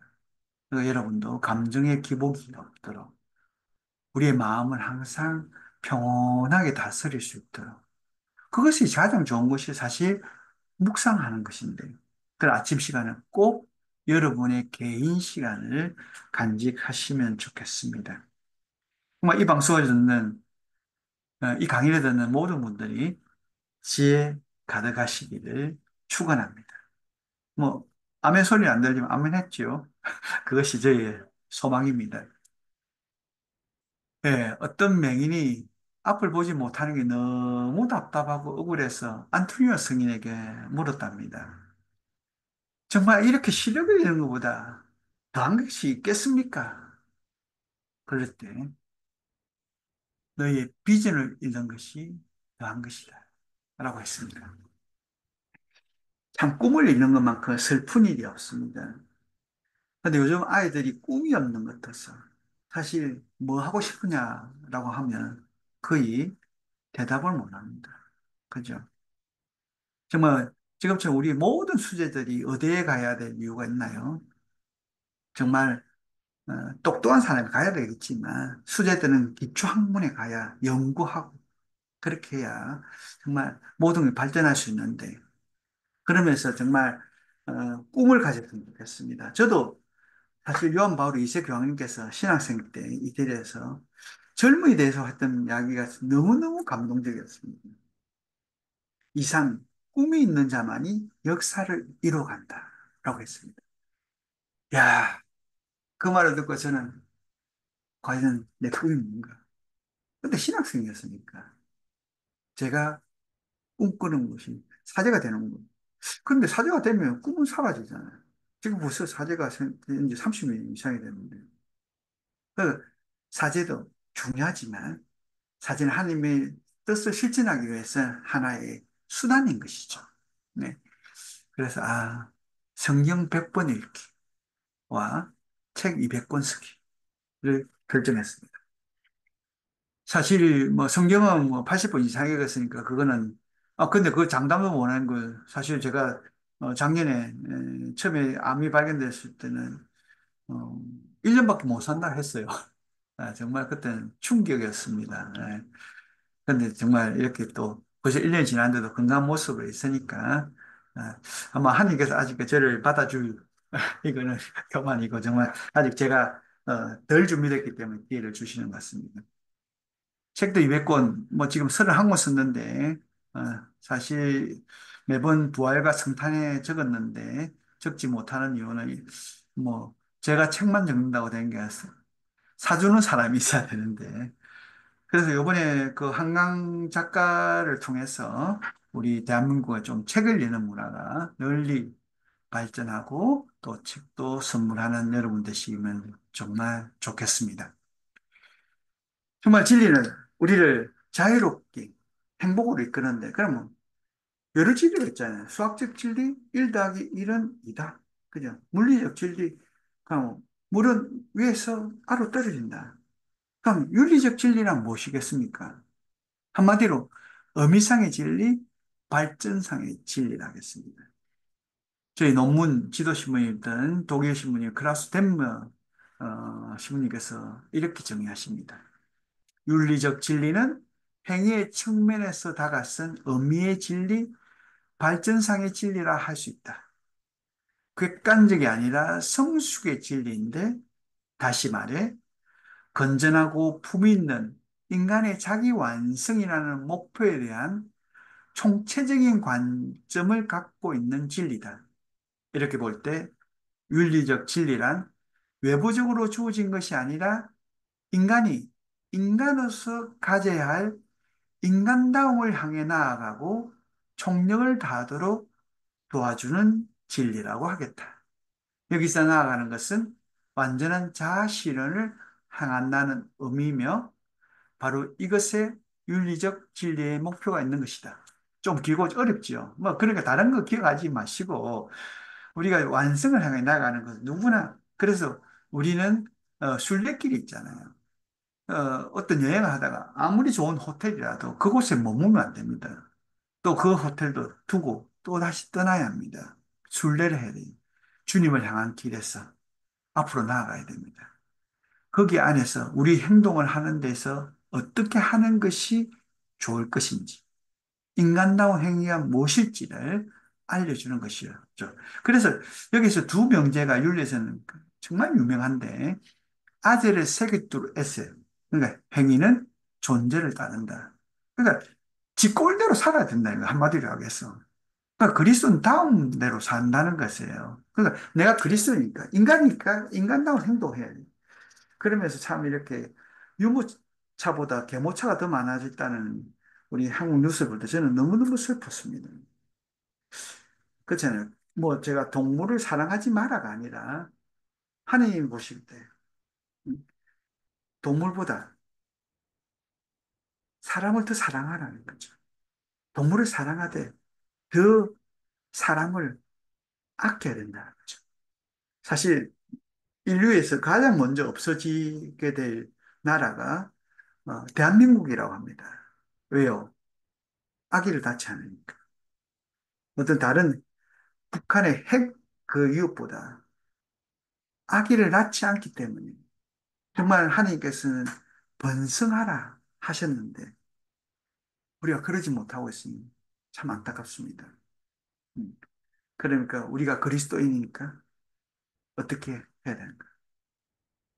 그래서 여러분도 감정의 기복이 없도록 우리의 마음을 항상 평온하게 다스릴 수 있도록, 그것이 가장 좋은 것이 사실 묵상하는 것인데, 그 아침 시간은 꼭 여러분의 개인 시간을 간직하시면 좋겠습니다. 정말 이 방송을 듣는, 이 강의를 듣는 모든 분들이 지혜 가득하시기를 축원합니다. 뭐, 아멘 소리 안 들리면 아멘 했지요. 그것이 저희의 소망입니다. 예, 어떤 맹인이 앞을 보지 못하는 게 너무 답답하고 억울해서 안토니오 성인에게 물었답니다. 정말 이렇게 시력을 잃는 것보다 더한 것이 있겠습니까? 그럴 때 너의 비전을 잃는 것이 더한 것이다 라고 했습니다. 참 꿈을 잃는 것만큼 슬픈 일이 없습니다. 근데 요즘 아이들이 꿈이 없는 것 같아서 사실 뭐 하고 싶으냐라고 하면 거의 대답을 못 합니다. 그죠? 정말 지금처럼 우리 모든 수재들이 어디에 가야 될 이유가 있나요? 정말 똑똑한 사람이 가야 되겠지만 수재들은 기초학문에 가야 연구하고 그렇게 해야 정말 모든 게 발전할 수 있는데, 그러면서 정말 꿈을 가졌으면 좋겠습니다. 저도 사실 요한 바울 2세 교황님께서 신학생 때 이태리에서 젊음에 대해서 했던 이야기가 너무너무 감동적이었습니다. 이상 꿈이 있는 자만이 역사를 이뤄간다 라고 했습니다. 야, 그 말을 듣고 저는 과연 내 꿈이 뭔가? 근데 신학생이었으니까 제가 꿈꾸는 것이 사제가 되는 거. 근데 사제가 되면 꿈은 사라지잖아요. 지금 벌써 사제가 이제 30년 이상이 됐는데. 그 사제도 중요하지만 사제는 하나님의 뜻을 실천하기 위해서 하나의 수단인 것이죠. 네. 그래서 성경 100번 읽기와 책 200권 쓰기를 결정했습니다. 사실 뭐 성경은 뭐 80번 이상 읽었으니까 그거는, 근데 그 장담도 못한 걸 사실 제가 작년에 처음에 암이 발견됐을 때는 어, 1년밖에 못 산다 했어요. 정말 그때는 충격이었습니다. 예. 근데 정말 이렇게 또 벌써 1년이 지났는데도 건강한 모습으로 있으니까 아마 하나님께서 아직 저를 받아줄 이거는 교만이고, 정말 아직 제가 덜 준비됐기 때문에 기회를 주시는 것 같습니다. 책도 200권, 뭐 지금 31권 썼는데, 어, 사실 매번 부활과 성탄에 적었는데, 적지 못하는 이유는, 뭐, 제가 책만 적는다고 된 게 사주는 사람이 있어야 되는데, 그래서 이번에 그 한강 작가를 통해서 우리 대한민국에 좀 책을 읽는 문화가 널리 발전하고 또 책도 선물하는 여러분 되시면 정말 좋겠습니다. 정말 진리는 우리를 자유롭게 행복으로 이끄는데, 그러면 여러 진리가 있잖아요. 수학적 진리 1 더하기 1은 2다. 그죠? 물리적 진리, 그럼 물은 위에서 아래로 떨어진다. 그럼 윤리적 진리란 무엇이겠습니까? 한마디로 어미상의 진리, 발전상의 진리라겠습니다. 저희 논문 지도신문이던 독일 신문인 크라우스 덴머 신부님께서 이렇게 정의하십니다. 윤리적 진리는 행위의 측면에서 다가선 의미의 진리, 발전상의 진리라 할 수 있다. 객관적이 아니라 성숙의 진리인데, 다시 말해 건전하고 품위 있는 인간의 자기 완성이라는 목표에 대한 총체적인 관점을 갖고 있는 진리다. 이렇게 볼 때 윤리적 진리란 외부적으로 주어진 것이 아니라 인간이 인간으로서 가져야 할 인간다움을 향해 나아가고 총력을 다하도록 도와주는 진리라고 하겠다. 여기서 나아가는 것은 완전한 자아 실현을 향한다는 의미며 바로 이것에 윤리적 진리의 목표가 있는 것이다. 좀 길고 어렵지요. 뭐 그러니까 다른 거 기억하지 마시고 우리가 완성을 향해 나가는 것은 누구나 그래서 우리는 순례길이 있잖아요. 어떤 여행을 하다가 아무리 좋은 호텔이라도 그곳에 머물면 안 됩니다. 또 그 호텔도 두고 또 다시 떠나야 합니다. 순례를 해야 돼요. 주님을 향한 길에서 앞으로 나아가야 됩니다. 거기 안에서 우리 행동을 하는 데서 어떻게 하는 것이 좋을 것인지, 인간다운 행위가 무엇일지를 알려주는 것이었죠. 그래서 여기서 두 명제가 윤리에서는 정말 유명한데, 아재를 새깃두루 에세요. 그러니까 행위는 존재를 따른다. 그러니까 지 꼴대로 살아야 된다. 이거 한마디로 하겠어. 그러니까 그리스도는 다음대로 산다는 것이에요. 그러니까 내가 그리스도니까, 인간이니까 인간다운 행동해야 돼. 그러면서 참 이렇게 유모차보다 개모차가 더 많아졌다는 우리 한국 뉴스를 볼 때 저는 너무너무 슬펐습니다. 그렇잖아요. 뭐 제가 동물을 사랑하지 마라가 아니라 하나님 보실 때 동물보다 사람을 더 사랑하라는 거죠. 동물을 사랑하되 더 사람을 아껴야 된다는 거죠. 사실 인류에서 가장 먼저 없어지게 될 나라가 대한민국이라고 합니다. 왜요? 아기를 낳지 않으니까. 어떤 다른 북한의 핵 그 위협보다 아기를 낳지 않기 때문에 정말 하나님께서는 번성하라 하셨는데 우리가 그러지 못하고 있으니 참 안타깝습니다. 음. 그러니까 우리가 그리스도인이니까 어떻게 해야 되는가?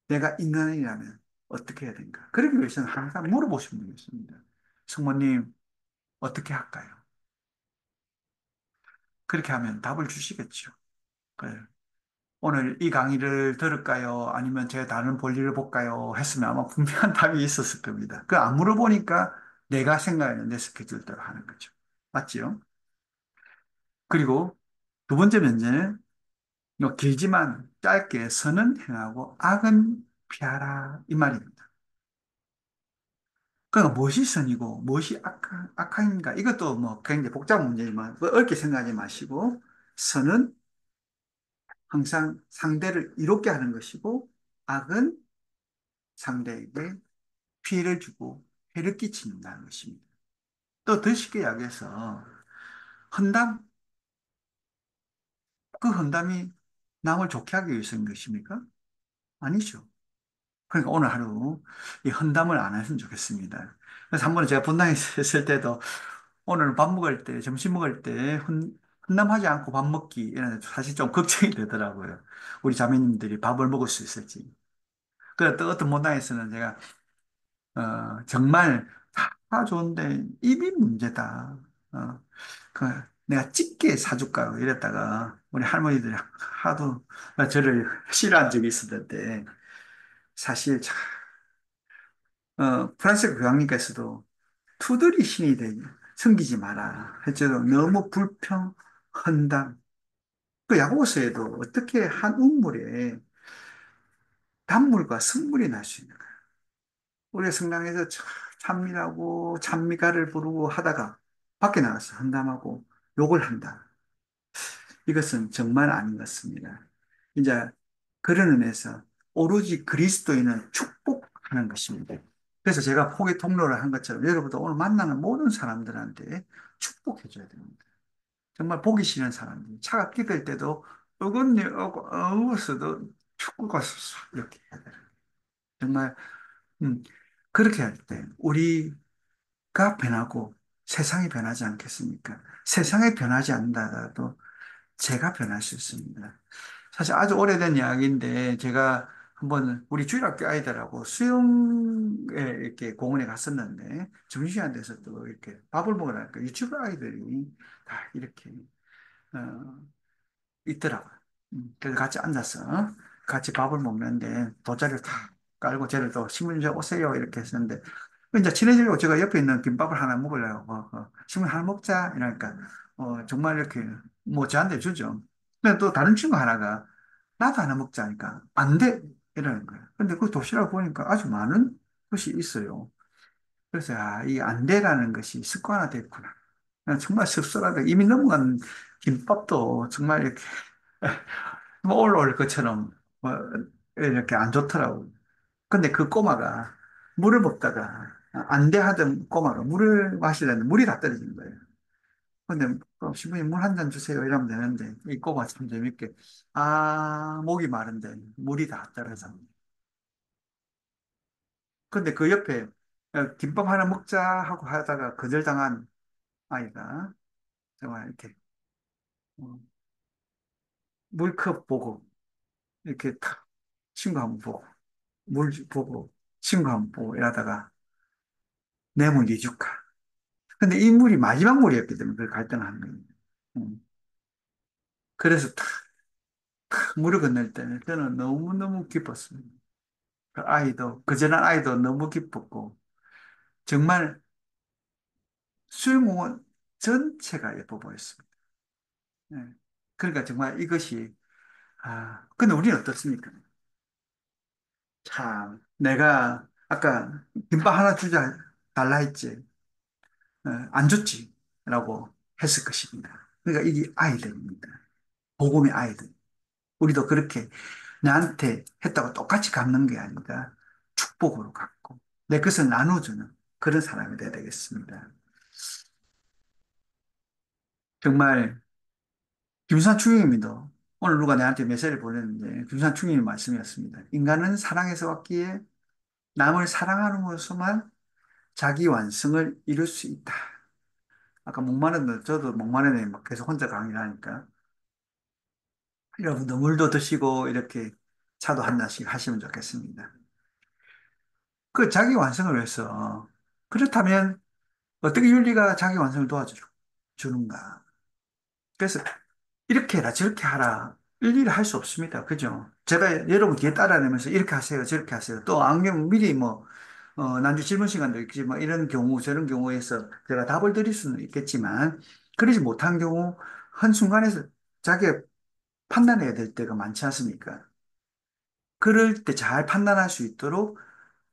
내가 인간이라면 어떻게 해야 되는가? 그러기 위해서는 항상 물어보시면 되겠습니다. 성모님, 어떻게 할까요? 그렇게 하면 답을 주시겠죠. 그래. 오늘 이 강의를 들을까요? 아니면 제가 다른 볼일을 볼까요? 했으면 아마 분명한 답이 있었을 겁니다. 그 안 물어보니까 내가 생각하는 내 스케줄대로 하는 거죠. 맞지요? 그리고 두 번째 문제는 길지만 짧게 선은 행하고 악은 피하라 이 말입니다. 그러니까 무엇이 선이고 무엇이 악한가 이것도 뭐 굉장히 복잡한 문제지만 어렵게 생각하지 마시고 선은 항상 상대를 이롭게 하는 것이고 악은 상대에게 피해를 주고 해를 끼친다는 것입니다. 또 더 쉽게 이야기해서 헌담, 그 헌담이 남을 좋게 하기 위해서인 것입니까? 아니죠. 그러니까 오늘 하루 이 헌담을 안 했으면 좋겠습니다. 그래서 한 번은 제가 분당에 있을 때도 오늘 밥 먹을 때, 점심 먹을 때 헌담하지 않고 밥 먹기 이런 사실 좀 걱정이 되더라고요. 우리 자매님들이 밥을 먹을 수 있을지. 그래 또 어떤 문당에서는 제가 정말 다 좋은데 입이 문제다. 어, 그 내가 찌개 사줄까 이랬다가 우리 할머니들이 하도 저를 싫어한 적이 있었는데 사실 프랑스 교황님께서도 투들이 신이 되니 섬기지 마라 했죠. 너무 불평, 헌담. 그 야고보서에도 어떻게 한 우물에 단물과 성물이 날 수 있는가? 우리 성당에서 찬미라고 찬미가를 부르고 하다가 밖에 나가서 헌담하고 욕을 한다. 이것은 정말 아닌 것 같습니다. 이제 그런 의미에서 오로지 그리스도인은 축복하는 것입니다. 그래서 제가 포기 통로를 한 것처럼 여러분도 오늘 만나는 모든 사람들한테 축복해 줘야 됩니다. 정말 보기 싫은 사람들, 차가 끼들 때도 어긋니 어긋어서도 축구가 이렇게 해야 돼요. 정말 음, 그렇게 할 때 우리가 변하고 세상이 변하지 않겠습니까? 세상이 변하지 않는다라도 제가 변할 수 있습니다. 사실 아주 오래된 이야기인데 제가 한번 우리 주일학교 아이들하고 수영에 이렇게 공원에 갔었는데 점심시간 돼서 또 이렇게 밥을 먹으러 가니까 유치부 아이들이 다 이렇게 어, 있더라고요. 그래서 같이 앉아서 같이 밥을 먹는데 돗자리를 다 깔고 쟤를 또 신문 좀 오세요 이렇게 했었는데 이제 친해지려고 제가 옆에 있는 김밥을 하나 먹으려고 신문 하나 먹자 이러니까 정말 이렇게 뭐 저한테 주죠. 근데 또 다른 친구 하나가 나도 하나 먹자니까 안 돼! 이러는 거예요. 근데 그 도시락 보니까 아주 많은 것이 있어요. 그래서 이 안 돼라는 것이 습관화됐구나. 정말 씁쓸하다. 이미 넘어간 김밥도 정말 이렇게 뭐 올라올 것처럼 뭐 이렇게 안 좋더라고. 근데 그 꼬마가 물을 먹다가 안 돼 하던 꼬마가 물을 마시려는데 물이 다 떨어진 거예요. 근데 신부님 물 한 잔 주세요 이러면 되는데 이 꼬마 참 재밌게 목이 마른데 물이 다 떨어져. 근데 그 옆에 김밥 하나 먹자 하고 하다가 거절당한 아이가 정말 이렇게 어, 물컵 보고 이렇게 탁 친구 한번 보고 물 보고 친구 한번 보고 이러다가 내 물 내줄까. 근데 이 물이 마지막 물이었기 때문에 그걸 갈등하는 거예요. 음. 그래서 탁 물을 건넬 때는 저는 너무너무 기뻤습니다. 그 아이도, 그전한 아이도 너무 기뻤고, 정말 수영공원 전체가 예뻐 보였습니다. 예. 그러니까 정말 이것이, 근데 우리는 어떻습니까? 참, 내가 아까 김밥 하나 주자, 달라 했지. 안 줬지. 라고 했을 것입니다. 그러니까 이게 아이들입니다. 복음의 아이들. 우리도 그렇게 나한테 했다고 똑같이 갚는 게 아니라 축복으로 갚고 내 것을 나눠주는 그런 사람이 되어야 되겠습니다. 정말 김수환 총장님도 오늘 누가 내한테 메시지를 보냈는데 김수환 총장님 말씀이었습니다. 인간은 사랑에서 왔기에 남을 사랑하는 것으로만 자기 완성을 이룰 수 있다. 아까 목마른데 저도 목마른데 막 계속 혼자 강의를 하니까 여러분도 물도 드시고 이렇게 차도 한 잔씩 하시면 좋겠습니다. 그 자기 완성을 위해서 그렇다면 어떻게 윤리가 자기 완성을 도와주는가? 그래서 이렇게 해라, 저렇게 하라. 일일이 할 수 없습니다. 그죠? 제가 여러분 뒤에 따라내면서 이렇게 하세요, 저렇게 하세요. 또 안경 미리 난주 질문 시간도 있지, 뭐, 이런 경우, 저런 경우에서 제가 답을 드릴 수는 있겠지만, 그러지 못한 경우, 한순간에서 자기가 판단해야 될 때가 많지 않습니까? 그럴 때 잘 판단할 수 있도록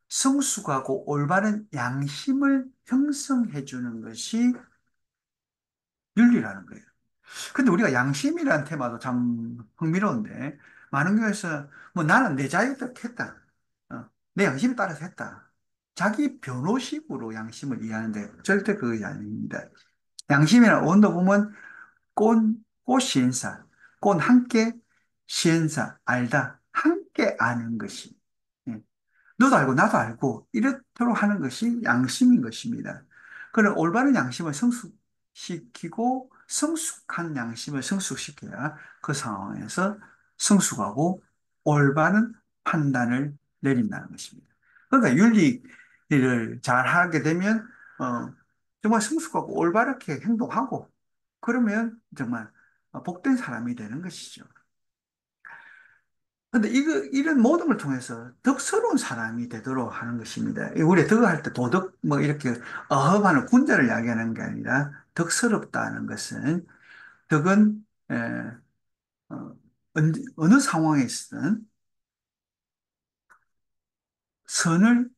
성숙하고 올바른 양심을 형성해 주는 것이 윤리라는 거예요. 근데 우리가 양심이라는 테마도 참 흥미로운데, 많은 교회에서 뭐 나는 내 자유대로 했다. 내 양심에 따라서 했다. 자기 변호식으로 양심을 이해하는데 절대 그것이 아닙니다. 양심이나 온도 보면 꽃시인사, 꽃 함께 시인사, 알다, 함께 아는 것이. 예. 너도 알고 나도 알고 이렇도록 하는 것이 양심인 것입니다. 그런 올바른 양심을 성숙시키고 성숙한 양심을 성숙시켜야 그 상황에서 성숙하고 올바른 판단을 내린다는 것입니다. 그러니까 윤리를 잘 하게 되면 정말 성숙하고 올바르게 행동하고 그러면 정말 복된 사람이 되는 것이죠. 근데 이런 모든 걸 통해서 덕스러운 사람이 되도록 하는 것입니다. 우리 덕을 할 때 도덕, 뭐 이렇게 어업하는 군자를 이야기하는 게 아니라 덕스럽다는 것은 덕은, 어느 상황에 있든 선을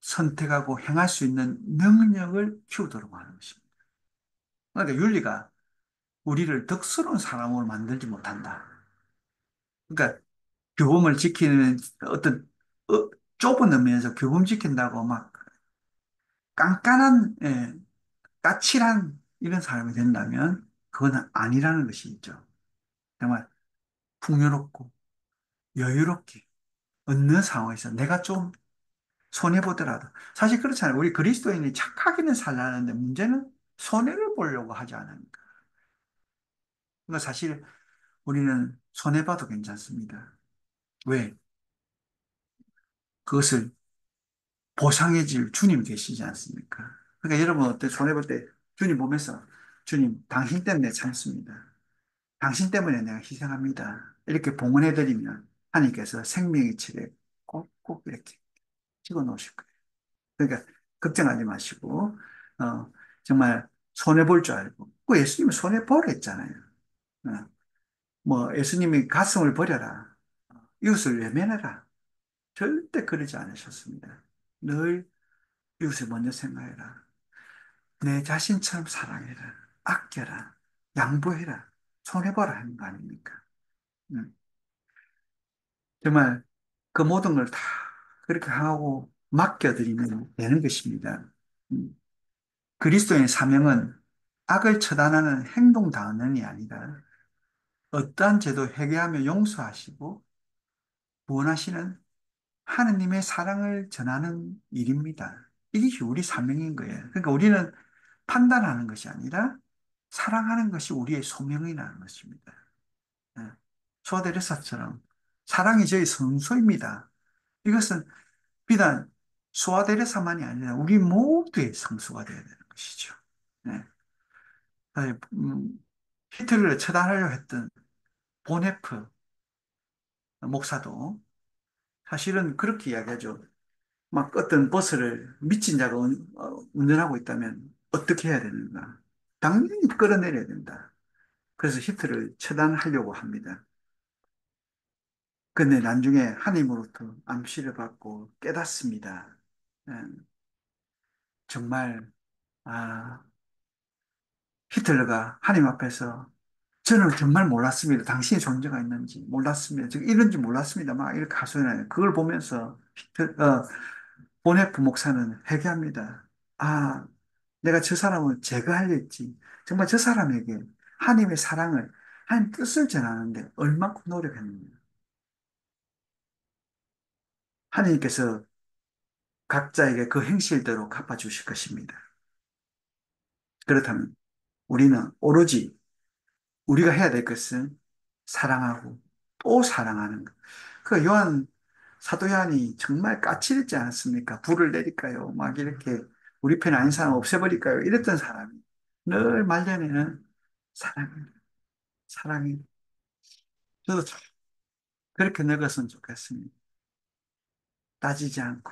선택하고 행할 수 있는 능력을 키우도록 하는 것입니다. 그러니까 윤리가 우리를 덕스러운 사람으로 만들지 못한다. 그러니까 규범을 지키는 어떤 좁은 의미에서 규범 지킨다고 막 깐깐한, 까칠한 이런 사람이 된다면 그건 아니라는 것이 있죠. 정말 풍요롭고 여유롭게 어느 상황에서 내가 좀 손해보더라도 사실 그렇잖아요. 우리 그리스도인이 착하게는 살라는데 문제는 손해를 보려고 하지 않으니까. 그러니까 사실 우리는 손해봐도 괜찮습니다. 왜? 그것을 보상해 줄 주님 계시지 않습니까? 그러니까 여러분 어때 손해볼 때 주님 보면서 주님 당신 때문에 참습니다. 당신 때문에 내가 희생합니다. 이렇게 봉헌해드리면 하나님께서 생명의 칠에 꼭꼭 이렇게 찍어 놓으실 거예요. 그러니까 걱정하지 마시고 정말 손해볼 줄 알고 그 예수님은 손해보라 했잖아요. 어, 뭐 예수님이 가슴을 버려라. 이웃을 외면해라. 절대 그러지 않으셨습니다. 늘 이웃을 먼저 생각해라. 내 자신처럼 사랑해라. 아껴라. 양보해라. 손해봐라 하는 거 아닙니까? 음. 정말 그 모든 걸 다 그렇게 하고 맡겨드리면 되는 것입니다. 음. 그리스도의 사명은 악을 처단하는 행동 단원이 아니라 어떠한 죄도 회개하며 용서하시고 구원하시는 하느님의 사랑을 전하는 일입니다. 이것이 우리 사명인 거예요. 그러니까 우리는 판단하는 것이 아니라 사랑하는 것이 우리의 소명이라는 것입니다. 예. 소아데레사처럼 사랑이 저희 성소입니다. 이것은 비단 소아데레사만이 아니라 우리 모두의 성소가 되어야 되는 것이죠. 네. 아니, 히틀러를 처단하려 했던 보네프 목사도 사실은 그렇게 이야기하죠. 막 어떤 버스를 미친 자가 운전하고 있다면 어떻게 해야 되는가? 당연히 끌어내려야 된다. 그래서 히트를 처단하려고 합니다. 근데 나중에 하나님으로부터 암시를 받고 깨닫습니다. 예, 정말 아, 히틀러가 하나님 앞에서 저는 정말 몰랐습니다. 당신의 존재가 있는지 몰랐습니다. 저 이런지 몰랐습니다. 막 이렇게 하소연해요. 그걸 보면서 보네프 목사는 회개합니다. 아, 내가 저 사람을 제거하려 했지. 정말 저 사람에게 하나님의 사랑을, 하나님 뜻을 전하는데 얼마큼 노력했느냐. 하나님께서 각자에게 그 행실대로 갚아주실 것입니다. 그렇다면 우리는 오로지 우리가 해야 될 것은 사랑하고 또 사랑하는 것. 그 요한, 사도 요한이 정말 까칠했지 않았습니까? 불을 내릴까요? 막 이렇게 우리 편 아닌 사람 없애버릴까요? 이랬던 사람이 늘 말년에는 사랑입니다. 사랑이. 저도 참 그렇게 늙었으면 좋겠습니다. 따지지 않고.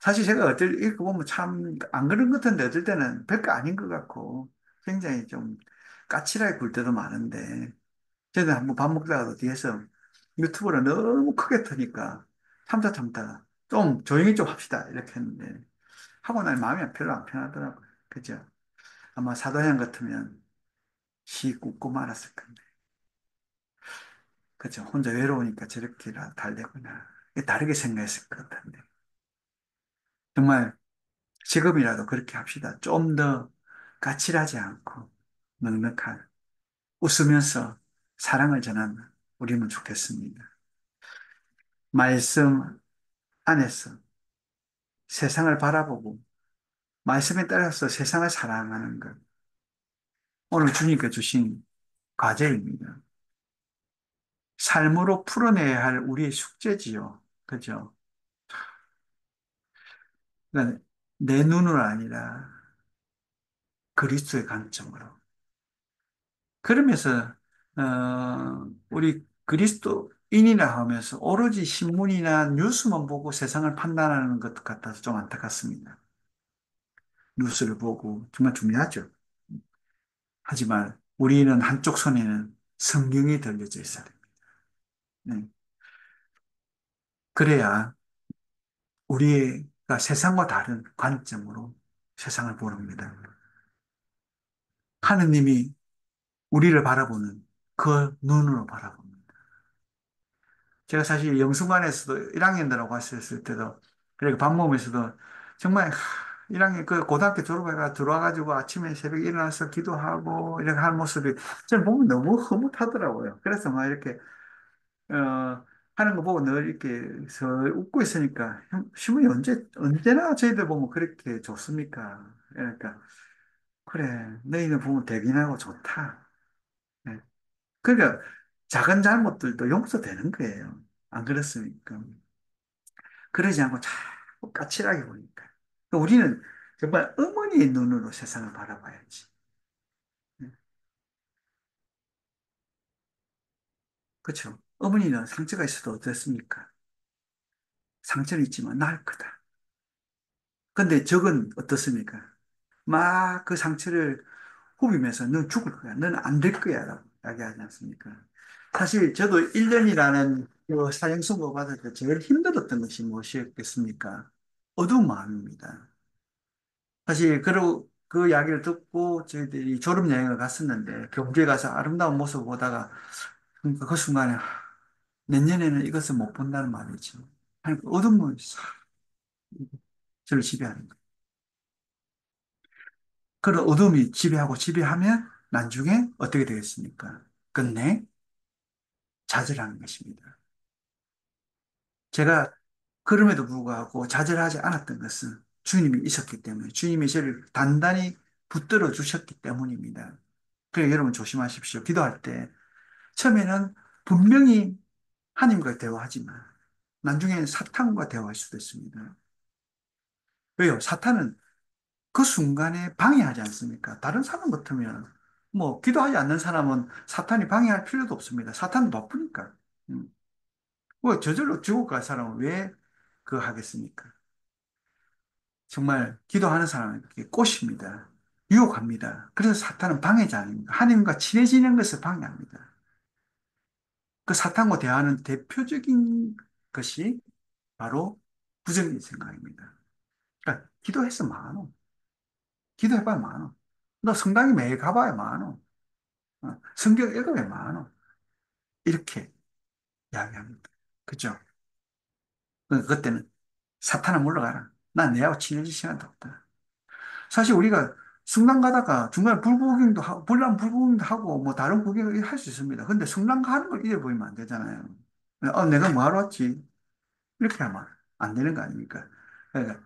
사실 제가 어떨, 이거 보면 참 안 그런 것 같은데 어떨 때는 별거 아닌 것 같고 굉장히 좀 까칠하게 굴 때도 많은데 저는 한번 밥 먹다가도 뒤에서 유튜브를 너무 크게 트니까 참다 참다 좀 조용히 좀 합시다 이렇게 했는데 하고 나니 마음이 별로 안 편하더라고요. 그죠? 아마 사도양 같으면 시 꽂고 말았을 건데 그죠? 혼자 외로우니까 저렇게 달래구나 다르게 생각했을 것 같은데 정말 지금이라도 그렇게 합시다. 좀 더 까칠하지 않고 넉넉한 웃으면서 사랑을 전하는 우리면 좋겠습니다. 말씀 안에서 세상을 바라보고 말씀에 따라서 세상을 사랑하는 것. 오늘 주님께 주신 과제입니다. 삶으로 풀어내야 할 우리의 숙제지요. 그죠? 그러니까 내 눈으로 아니라 그리스도의 관점으로. 그러면서 우리 그리스도인이라 하면서 오로지 신문이나 뉴스만 보고 세상을 판단하는 것 같아서 좀 안타깝습니다. 뉴스를 보고 정말 중요하죠. 하지만 우리는 한쪽 손에는 성경이 들려져 있어야 됩니다. 네. 그래야 우리가 세상과 다른 관점으로 세상을 보릅니다. 하느님이 우리를 바라보는 그 눈으로 바라봅니다. 제가 사실 영순관에서도 1학년들하고 갔었을 때도 그리고 밥 먹으면서도 정말 1학년 그 고등학교 졸업해가 들어와가지고 아침에 새벽에 일어나서 기도하고 이렇게 하는 모습이 저는 보면 너무 흐뭇하더라고요. 그래서 막 이렇게 하는 거 보고 늘 이렇게 서 웃고 있으니까 신문이 언제나 저희들 보면 그렇게 좋습니까? 그러니까 그래 너희는 보면 대견하고 좋다. 네. 그러니까 작은 잘못들도 용서되는 거예요. 안 그렇습니까? 그러지 않고 자꾸 까칠하게 보니까. 그러니까 우리는 정말 어머니의 눈으로 세상을 바라봐야지. 네. 그렇죠? 어머니는 상처가 있어도 어떻습니까? 상처는 있지만 나을 거다. 근데 적은 어떻습니까? 막 그 상처를 후비면서 넌 죽을 거야. 넌 안 될 거야. 라고. 이야기하지 않습니까? 사실 저도 1년이라는 그 사형선고 받을 때 제일 힘들었던 것이 무엇이었겠습니까? 어두운 마음입니다. 사실 그 이야기를 듣고 저희들이 졸업여행을 갔었는데 경주에 가서 아름다운 모습을 보다가 그러니까 그 순간에 내년에는 이것을 못 본다는 말이죠. 아니, 그 어둠을 싹 저를 지배하는 거예요. 그런 어둠이 지배하고 지배하면 나중에 어떻게 되겠습니까? 끝내 좌절하는 것입니다. 제가 그럼에도 불구하고 좌절하지 않았던 것은 주님이 있었기 때문에 주님이 저를 단단히 붙들어 주셨기 때문입니다. 그래서 여러분 조심하십시오. 기도할 때 처음에는 분명히 하나님과 대화하지만 나중에는 사탄과 대화할 수도 있습니다. 왜요? 사탄은 그 순간에 방해하지 않습니까? 다른 사람 같으면 뭐 기도하지 않는 사람은 사탄이 방해할 필요도 없습니다. 사탄은 바쁘니까. 음. 뭐 저절로 지옥 갈 사람은 왜 그거 하겠습니까? 정말 기도하는 사람은 꽃입니다. 유혹합니다. 그래서 사탄은 방해자 아닙니까? 하나님과 친해지는 것을 방해합니다. 그 사탄과 대화하는 대표적인 것이 바로 부정적인 생각입니다. 그러니까 기도해서 많어. 기도해봐야 많어. 너 성당에 매일 가봐야 많어. 성경 읽어봐야 많어. 이렇게 이야기합니다. 그죠? 그때는 사탄아 물러가라. 난 내하고 친해질 시간도 없다. 사실 우리가 성당 가다가 중간에 불구경도 하고, 불구경도 하고, 뭐 다른 구경을 할 수 있습니다. 근데 성당 가는 걸 잊어버리면 안 되잖아요. 내가 뭐 하러 왔지? 이렇게 하면 안 되는 거 아닙니까? 그러니까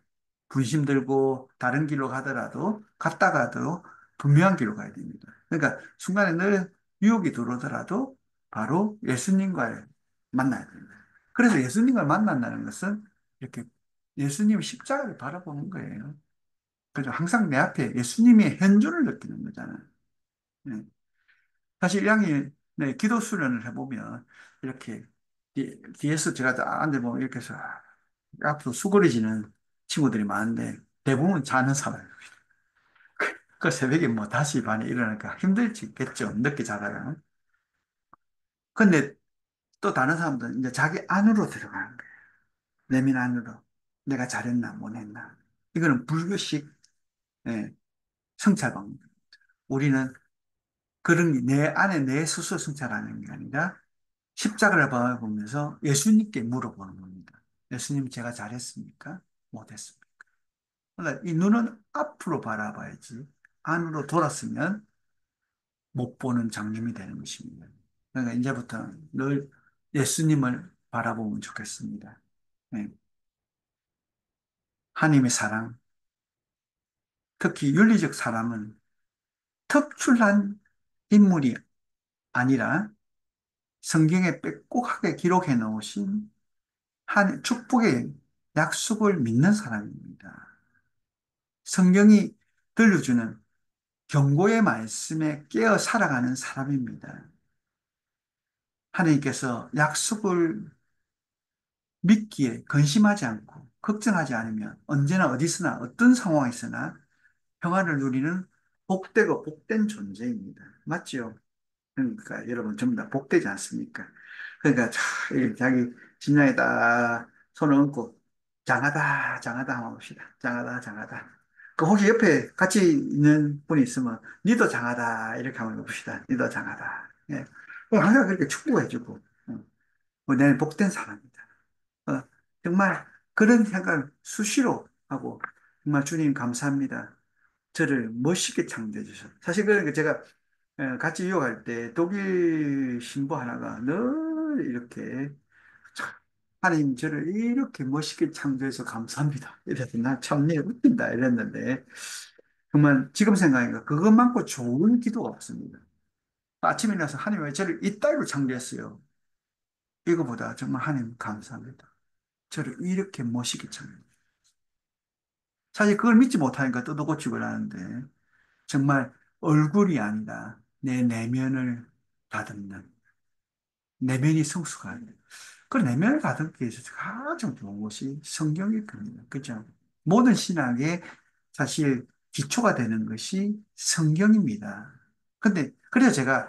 분심 들고 다른 길로 가더라도, 갔다가도 분명한 길로 가야 됩니다. 그러니까 순간에 늘 유혹이 들어오더라도 바로 예수님과 만나야 됩니다. 그래서 예수님과 만난다는 것은 이렇게 예수님 십자가를 바라보는 거예요. 그죠? 항상 내 앞에 예수님의 현존을 느끼는 거잖아요. 네. 사실 양이 네, 기도 수련을 해보면 이렇게 뒤에서 제가 다 앉아보면 이렇게 해서 앞으로 수그러지는 친구들이 많은데 대부분 자는 사람이에요. 그 새벽에 뭐 다시 반에 일어나니까 힘들겠죠. 늦게 자다가. 근데 또 다른 사람들은 이제 자기 안으로 들어가는 거예요. 내면 안으로. 내가 잘했나, 못했나. 이거는 불교식 예, 성찰 방법. 우리는 그런 내 안에 내 스스로 성찰하는 게 아니라 십자가를 바라보면서 예수님께 물어보는 겁니다. 예수님 제가 잘했습니까? 못했습니까? 그러니까 이 눈은 앞으로 바라봐야지 안으로 돌았으면 못 보는 장님이 되는 것입니다. 그러니까 이제부터 늘 예수님을 바라보면 좋겠습니다. 네. 하나님의 사랑, 특히 윤리적 사랑은 특출난 인물이 아니라 성경에 빼곡하게 기록해 놓으신 한 축복의 약속을 믿는 사람입니다. 성경이 들려주는 경고의 말씀에 깨어 살아가는 사람입니다. 하나님께서 약속을 믿기에 근심하지 않고 걱정하지 않으면 언제나 어디서나 어떤 상황에서나 평안을 누리는 복되고 복된 존재입니다. 맞죠? 그러니까 여러분 전부 다 복되지 않습니까? 그러니까 자기 심장에 딱 손을 얹고 장하다 장하다 한번 봅시다. 장하다 장하다. 그 혹시 옆에 같이 있는 분이 있으면 니도 장하다 이렇게 한번 해봅시다. 니도 장하다. 예. 항상 그렇게 축복해주고 내는 복된 사람이다. 어, 정말 그런 생각을 수시로 하고 정말 주님 감사합니다. 저를 멋있게 창조해 주셔서 사실 그러니까 제가 같이 유학할 때 독일 신부 하나가 늘 이렇게 참, 하나님 저를 이렇게 멋있게 창조해서 감사합니다. 이래서 나참 웃긴다 이랬는데 정말 지금 생각하니까 그것만큼 좋은 기도가 없습니다. 아침에 일어나서 하나님 왜 저를 이따위로 창조했어요. 이거보다 정말 하나님 감사합니다. 저를 이렇게 멋있게 창조해요. 사실 그걸 믿지 못하니까 떠도고치고 하는데 정말 얼굴이 아니라 내 내면을 다듬는 내면이 성숙한 그 내면을 다듬기 위해서 가장 좋은 것이 성경일 겁니다. 그죠? 모든 신학의 사실 기초가 되는 것이 성경입니다. 근데, 그래서 제가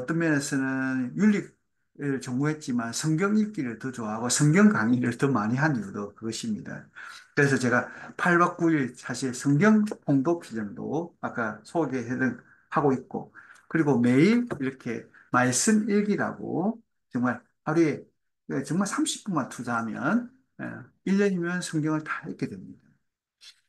떤 면에서는 윤리를 전공했지만 성경 읽기를 더 좋아하고 성경 강의를 더 많이 한 이유도 그것입니다. 그래서 제가 8박 9일 사실 성경 봉독 기정도 아까 소개해드린 하고 있고, 그리고 매일 이렇게 말씀 일기라고 정말 하루에 정말 30분만 투자하면 1년이면 성경을 다 읽게 됩니다.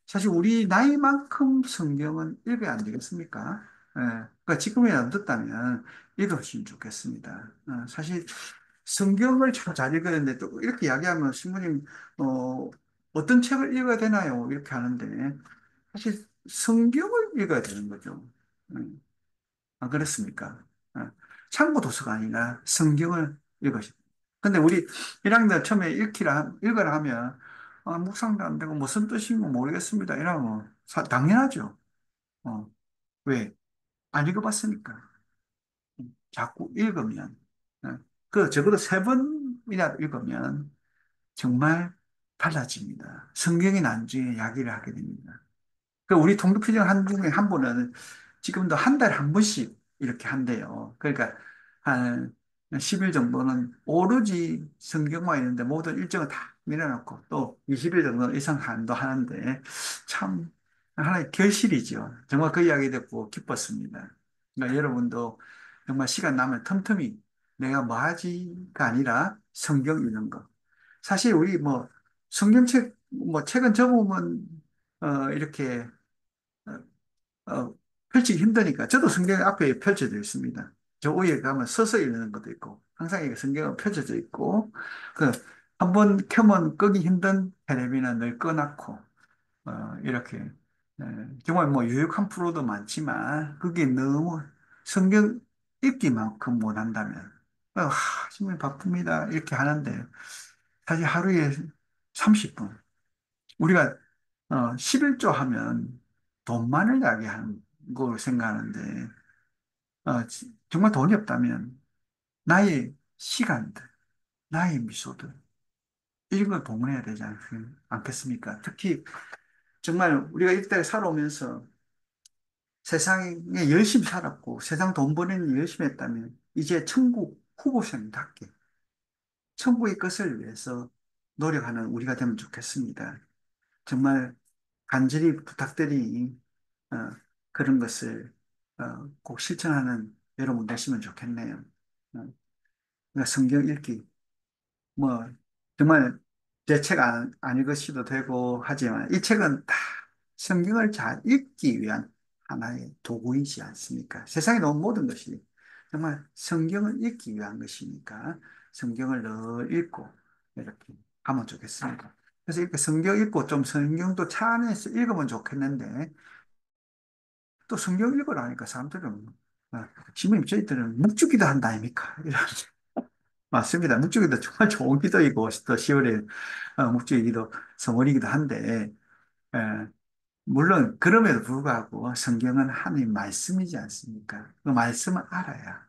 사실 우리 나이만큼 성경은 읽어야 안 되겠습니까? 그러니까 지금이라도 듣다면 읽었으면 좋겠습니다. 사실 성경을 잘 읽어야 되는데 또 이렇게 이야기하면 신부님 어떤 책을 읽어야 되나요? 이렇게 하는데 사실 성경을 읽어야 되는 거죠. 음, 안 그렇습니까? 어, 참고 도서관이나 성경을 읽으시. 근데 우리 1학년 처음에 읽으라 하면 묵상도 안 되고 무슨 뜻인지 모르겠습니다. 이러면 당연하죠. 어, 왜? 안 읽어봤으니까. 자꾸 읽으면 적어도 세 번이나 읽으면 정말 달라집니다. 성경이 나중에 이야기를 하게 됩니다. 그 우리 동급필중 한 중에 한 분은 지금도 한 달에 한 번씩 이렇게 한대요. 그러니까 한 10일 정도는 오로지 성경만 있는데 모든 일정을 다 밀어놓고 또 20일 정도 이상 한도 하는데 참 하나의 결실이죠. 정말 그 이야기 듣고 기뻤습니다. 그러니까 여러분도 정말 시간 나면 틈틈이 내가 뭐 하지가 아니라 성경 읽는 거. 사실 우리 뭐 성경책 뭐 책은 접으면 이렇게 어, 펼치기 힘드니까 저도 성경 앞에 펼쳐져 있습니다. 저 위에 가면 서서 읽는 것도 있고 항상 이게 성경은 펼쳐져 있고 그 한번 켜면 끄기 힘든 테레비는 늘 꺼놨고 이렇게 정말 뭐 유익한 프로도 많지만 그게 너무 성경 읽기만큼 못한다면 정말 바쁩니다 이렇게 하는데 사실 하루에 30분 우리가 11조 하면 돈만을 이야기하는 걸 생각하는데 정말 돈이 없다면 나의 시간들, 나의 미소들 이런 걸 동원해야 되지 않겠습니까? 특히 정말 우리가 이때 살아오면서 세상에 열심히 살았고 세상 돈 버는 일 열심히 했다면 이제 천국 후보생답게 천국의 것을 위해서 노력하는 우리가 되면 좋겠습니다. 정말 간절히 부탁드리니 어, 그런 것을 꼭 실천하는 여러분 되시면 좋겠네요. 그러니까 성경 읽기 뭐 정말 제 책 안 읽으셔도 되고 하지만 이 책은 다 성경을 잘 읽기 위한 하나의 도구이지 않습니까? 세상에 너무 모든 것이 정말 성경을 읽기 위한 것이니까 성경을 늘 읽고 이렇게 하면 좋겠습니다. 그래서 이렇게 성경 읽고 좀 성경도 차 안에서 읽으면 좋겠는데 또 성경 읽으라니까 사람들은 신부님 저희들은 묵주기도 한다 아닙니까? 맞습니다. 묵주기도 정말 좋은 기도이고 또 10월에 묵주기도 성월이기도 한데 에, 물론 그럼에도 불구하고 성경은 하나님 말씀이지 않습니까? 그 말씀을 알아야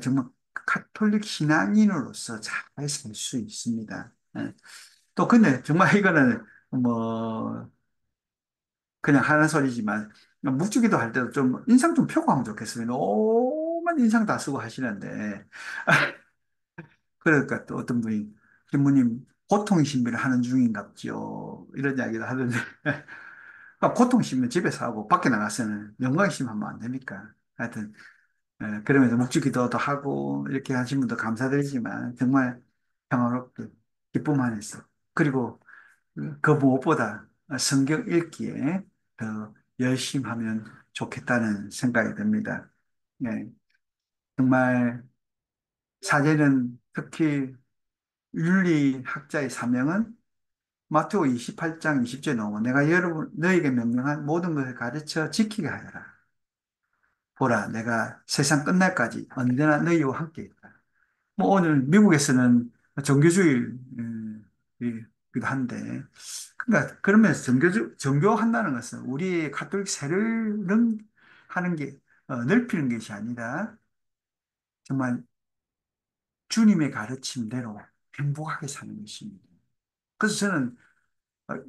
정말 카톨릭 신앙인으로서 잘 살 수 있습니다. 또 근데 정말 이거는 뭐 그냥 하는 소리지만 묵주기도 할 때도 좀 인상 좀 펴고 하면 좋겠어요. 너무 인상 다 쓰고 하시는데 그러니까 또 어떤 분이 신부님 고통 신비를 하는 중인갑죠. 이런 이야기도 하던데 고통 신비 집에서 하고 밖에 나가서는 영광 신비 하면 안 됩니까? 하여튼 그러면서 묵주기도도 하고 이렇게 하신 분도 감사드리지만 정말 평화롭게 기쁨 안에서 그리고 그 무엇보다 성경 읽기에 더 열심히 하면 좋겠다는 생각이 듭니다. 예, 정말 사제는 특히 윤리학자의 사명은 마태오 28장 20절에 나오고 내가 너에게 명령한 모든 것을 가르쳐 지키게 하여라. 보라, 내가 세상 끝날까지 언제나 너희와 함께 있다. 뭐 오늘 미국에서는 정교주의이기도 한데, 그러니까 그러면서 정교한다는 것은 우리의 가톨릭 세를 하는 게 넓히는 것이 아니라 정말 주님의 가르침대로 행복하게 사는 것입니다. 그래서 저는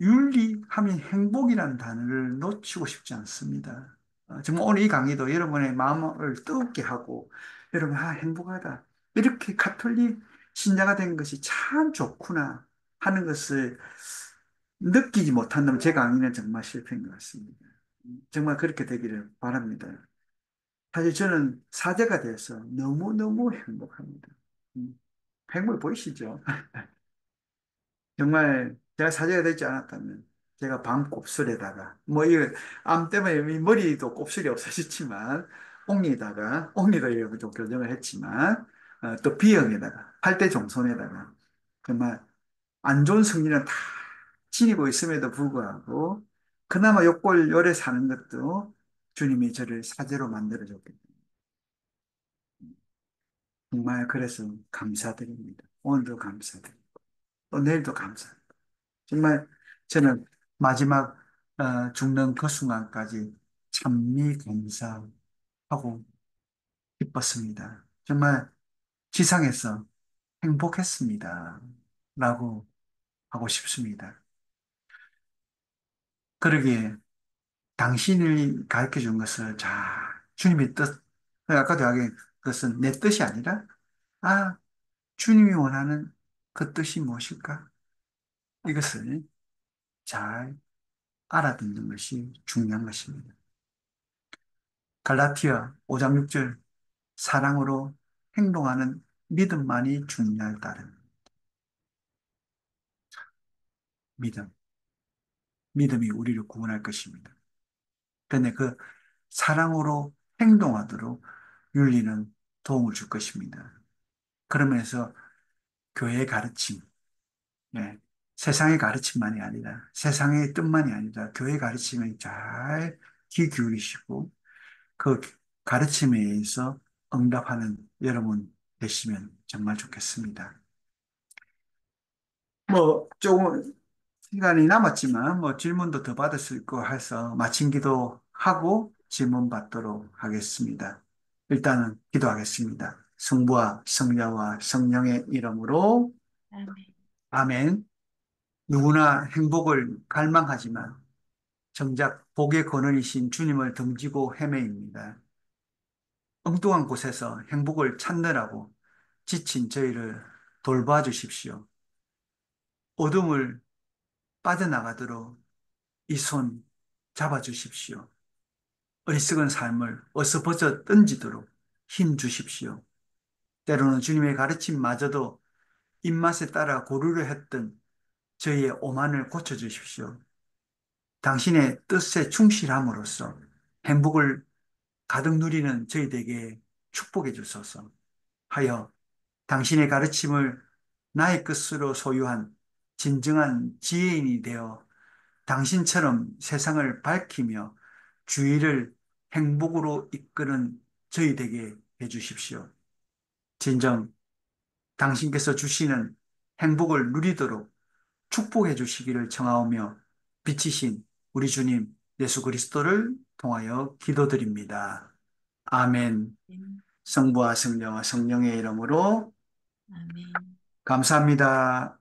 윤리하면 행복이라는 단어를 놓치고 싶지 않습니다. 정말 오늘 이 강의도 여러분의 마음을 뜨겁게 하고, 여러분, 행복하다. 이렇게 가톨릭 신자가 된 것이 참 좋구나 하는 것을 느끼지 못한다면 제 강의는 정말 실패인 것 같습니다. 정말 그렇게 되기를 바랍니다. 사실 저는 사제가 돼서 너무너무 행복합니다. 음, 행복해 보이시죠? 정말 제가 사제가 되지 않았다면 제가 방 곱슬에다가 암 때문에 이 머리도 곱슬이 없어졌지만 옥리도 이렇게 좀 교정을 했지만 또 비형에다가 팔대 종손에다가 정말 안 좋은 성질은 다 지니고 있음에도 불구하고 그나마 욕골 열에 사는 것도 주님이 저를 사제로 만들어줬기 때문에 정말 그래서 감사드립니다. 오늘도 감사드립니다. 또 내일도 감사합니다. 정말 저는 마지막 죽는 그 순간까지 참미 감사하고 기뻤습니다. 정말 지상에서 행복했습니다. 라고 하고 싶습니다. 그러기에 당신을 가르쳐 준 것을 주님의 뜻, 아까도 이야기한 것은 내 뜻이 아니라, 아, 주님이 원하는 그 뜻이 무엇일까? 이것을 잘 알아듣는 것이 중요한 것입니다. 갈라티아 5장 6절 사랑으로 행동하는 믿음만이 중요할 따름. 믿음. 믿음이 우리를 구원할 것입니다. 그런데 그 사랑으로 행동하도록 윤리는 도움을 줄 것입니다. 그러면서 교회의 가르침, 예, 세상의 가르침만이 아니라 세상의 뜻만이 아니라 교회의 가르침에 잘 귀 기울이시고 그 가르침에 의해서 응답하는 여러분 되시면 정말 좋겠습니다. 조금 시간이 남았지만 질문도 더 받을 수 있고 해서 마친 기도하고 질문 받도록 하겠습니다. 일단은 기도하겠습니다. 성부와 성자와 성령의 이름으로 아멘. 아멘. 누구나 행복을 갈망하지만 정작 복의 근원이신 주님을 등지고 헤매입니다. 엉뚱한 곳에서 행복을 찾느라고 지친 저희를 돌봐 주십시오. 어둠을 빠져나가도록 이 손 잡아 주십시오. 어리석은 삶을 어서 벗어 던지도록 힘 주십시오. 때로는 주님의 가르침마저도 입맛에 따라 고르려 했던 저희의 오만을 고쳐 주십시오. 당신의 뜻에 충실함으로써 행복을 가득 누리는 저희에게 축복해 주소서 하여 당신의 가르침을 나의 것으로 소유한 진정한 지혜인이 되어 당신처럼 세상을 밝히며 주위를 행복으로 이끄는 저희 되게 해주십시오. 진정 당신께서 주시는 행복을 누리도록 축복해 주시기를 청하오며 빛이신 우리 주님 예수 그리스도를 통하여 기도드립니다. 아멘. 성부와 성자와 성령의 이름으로 아멘. 감사합니다.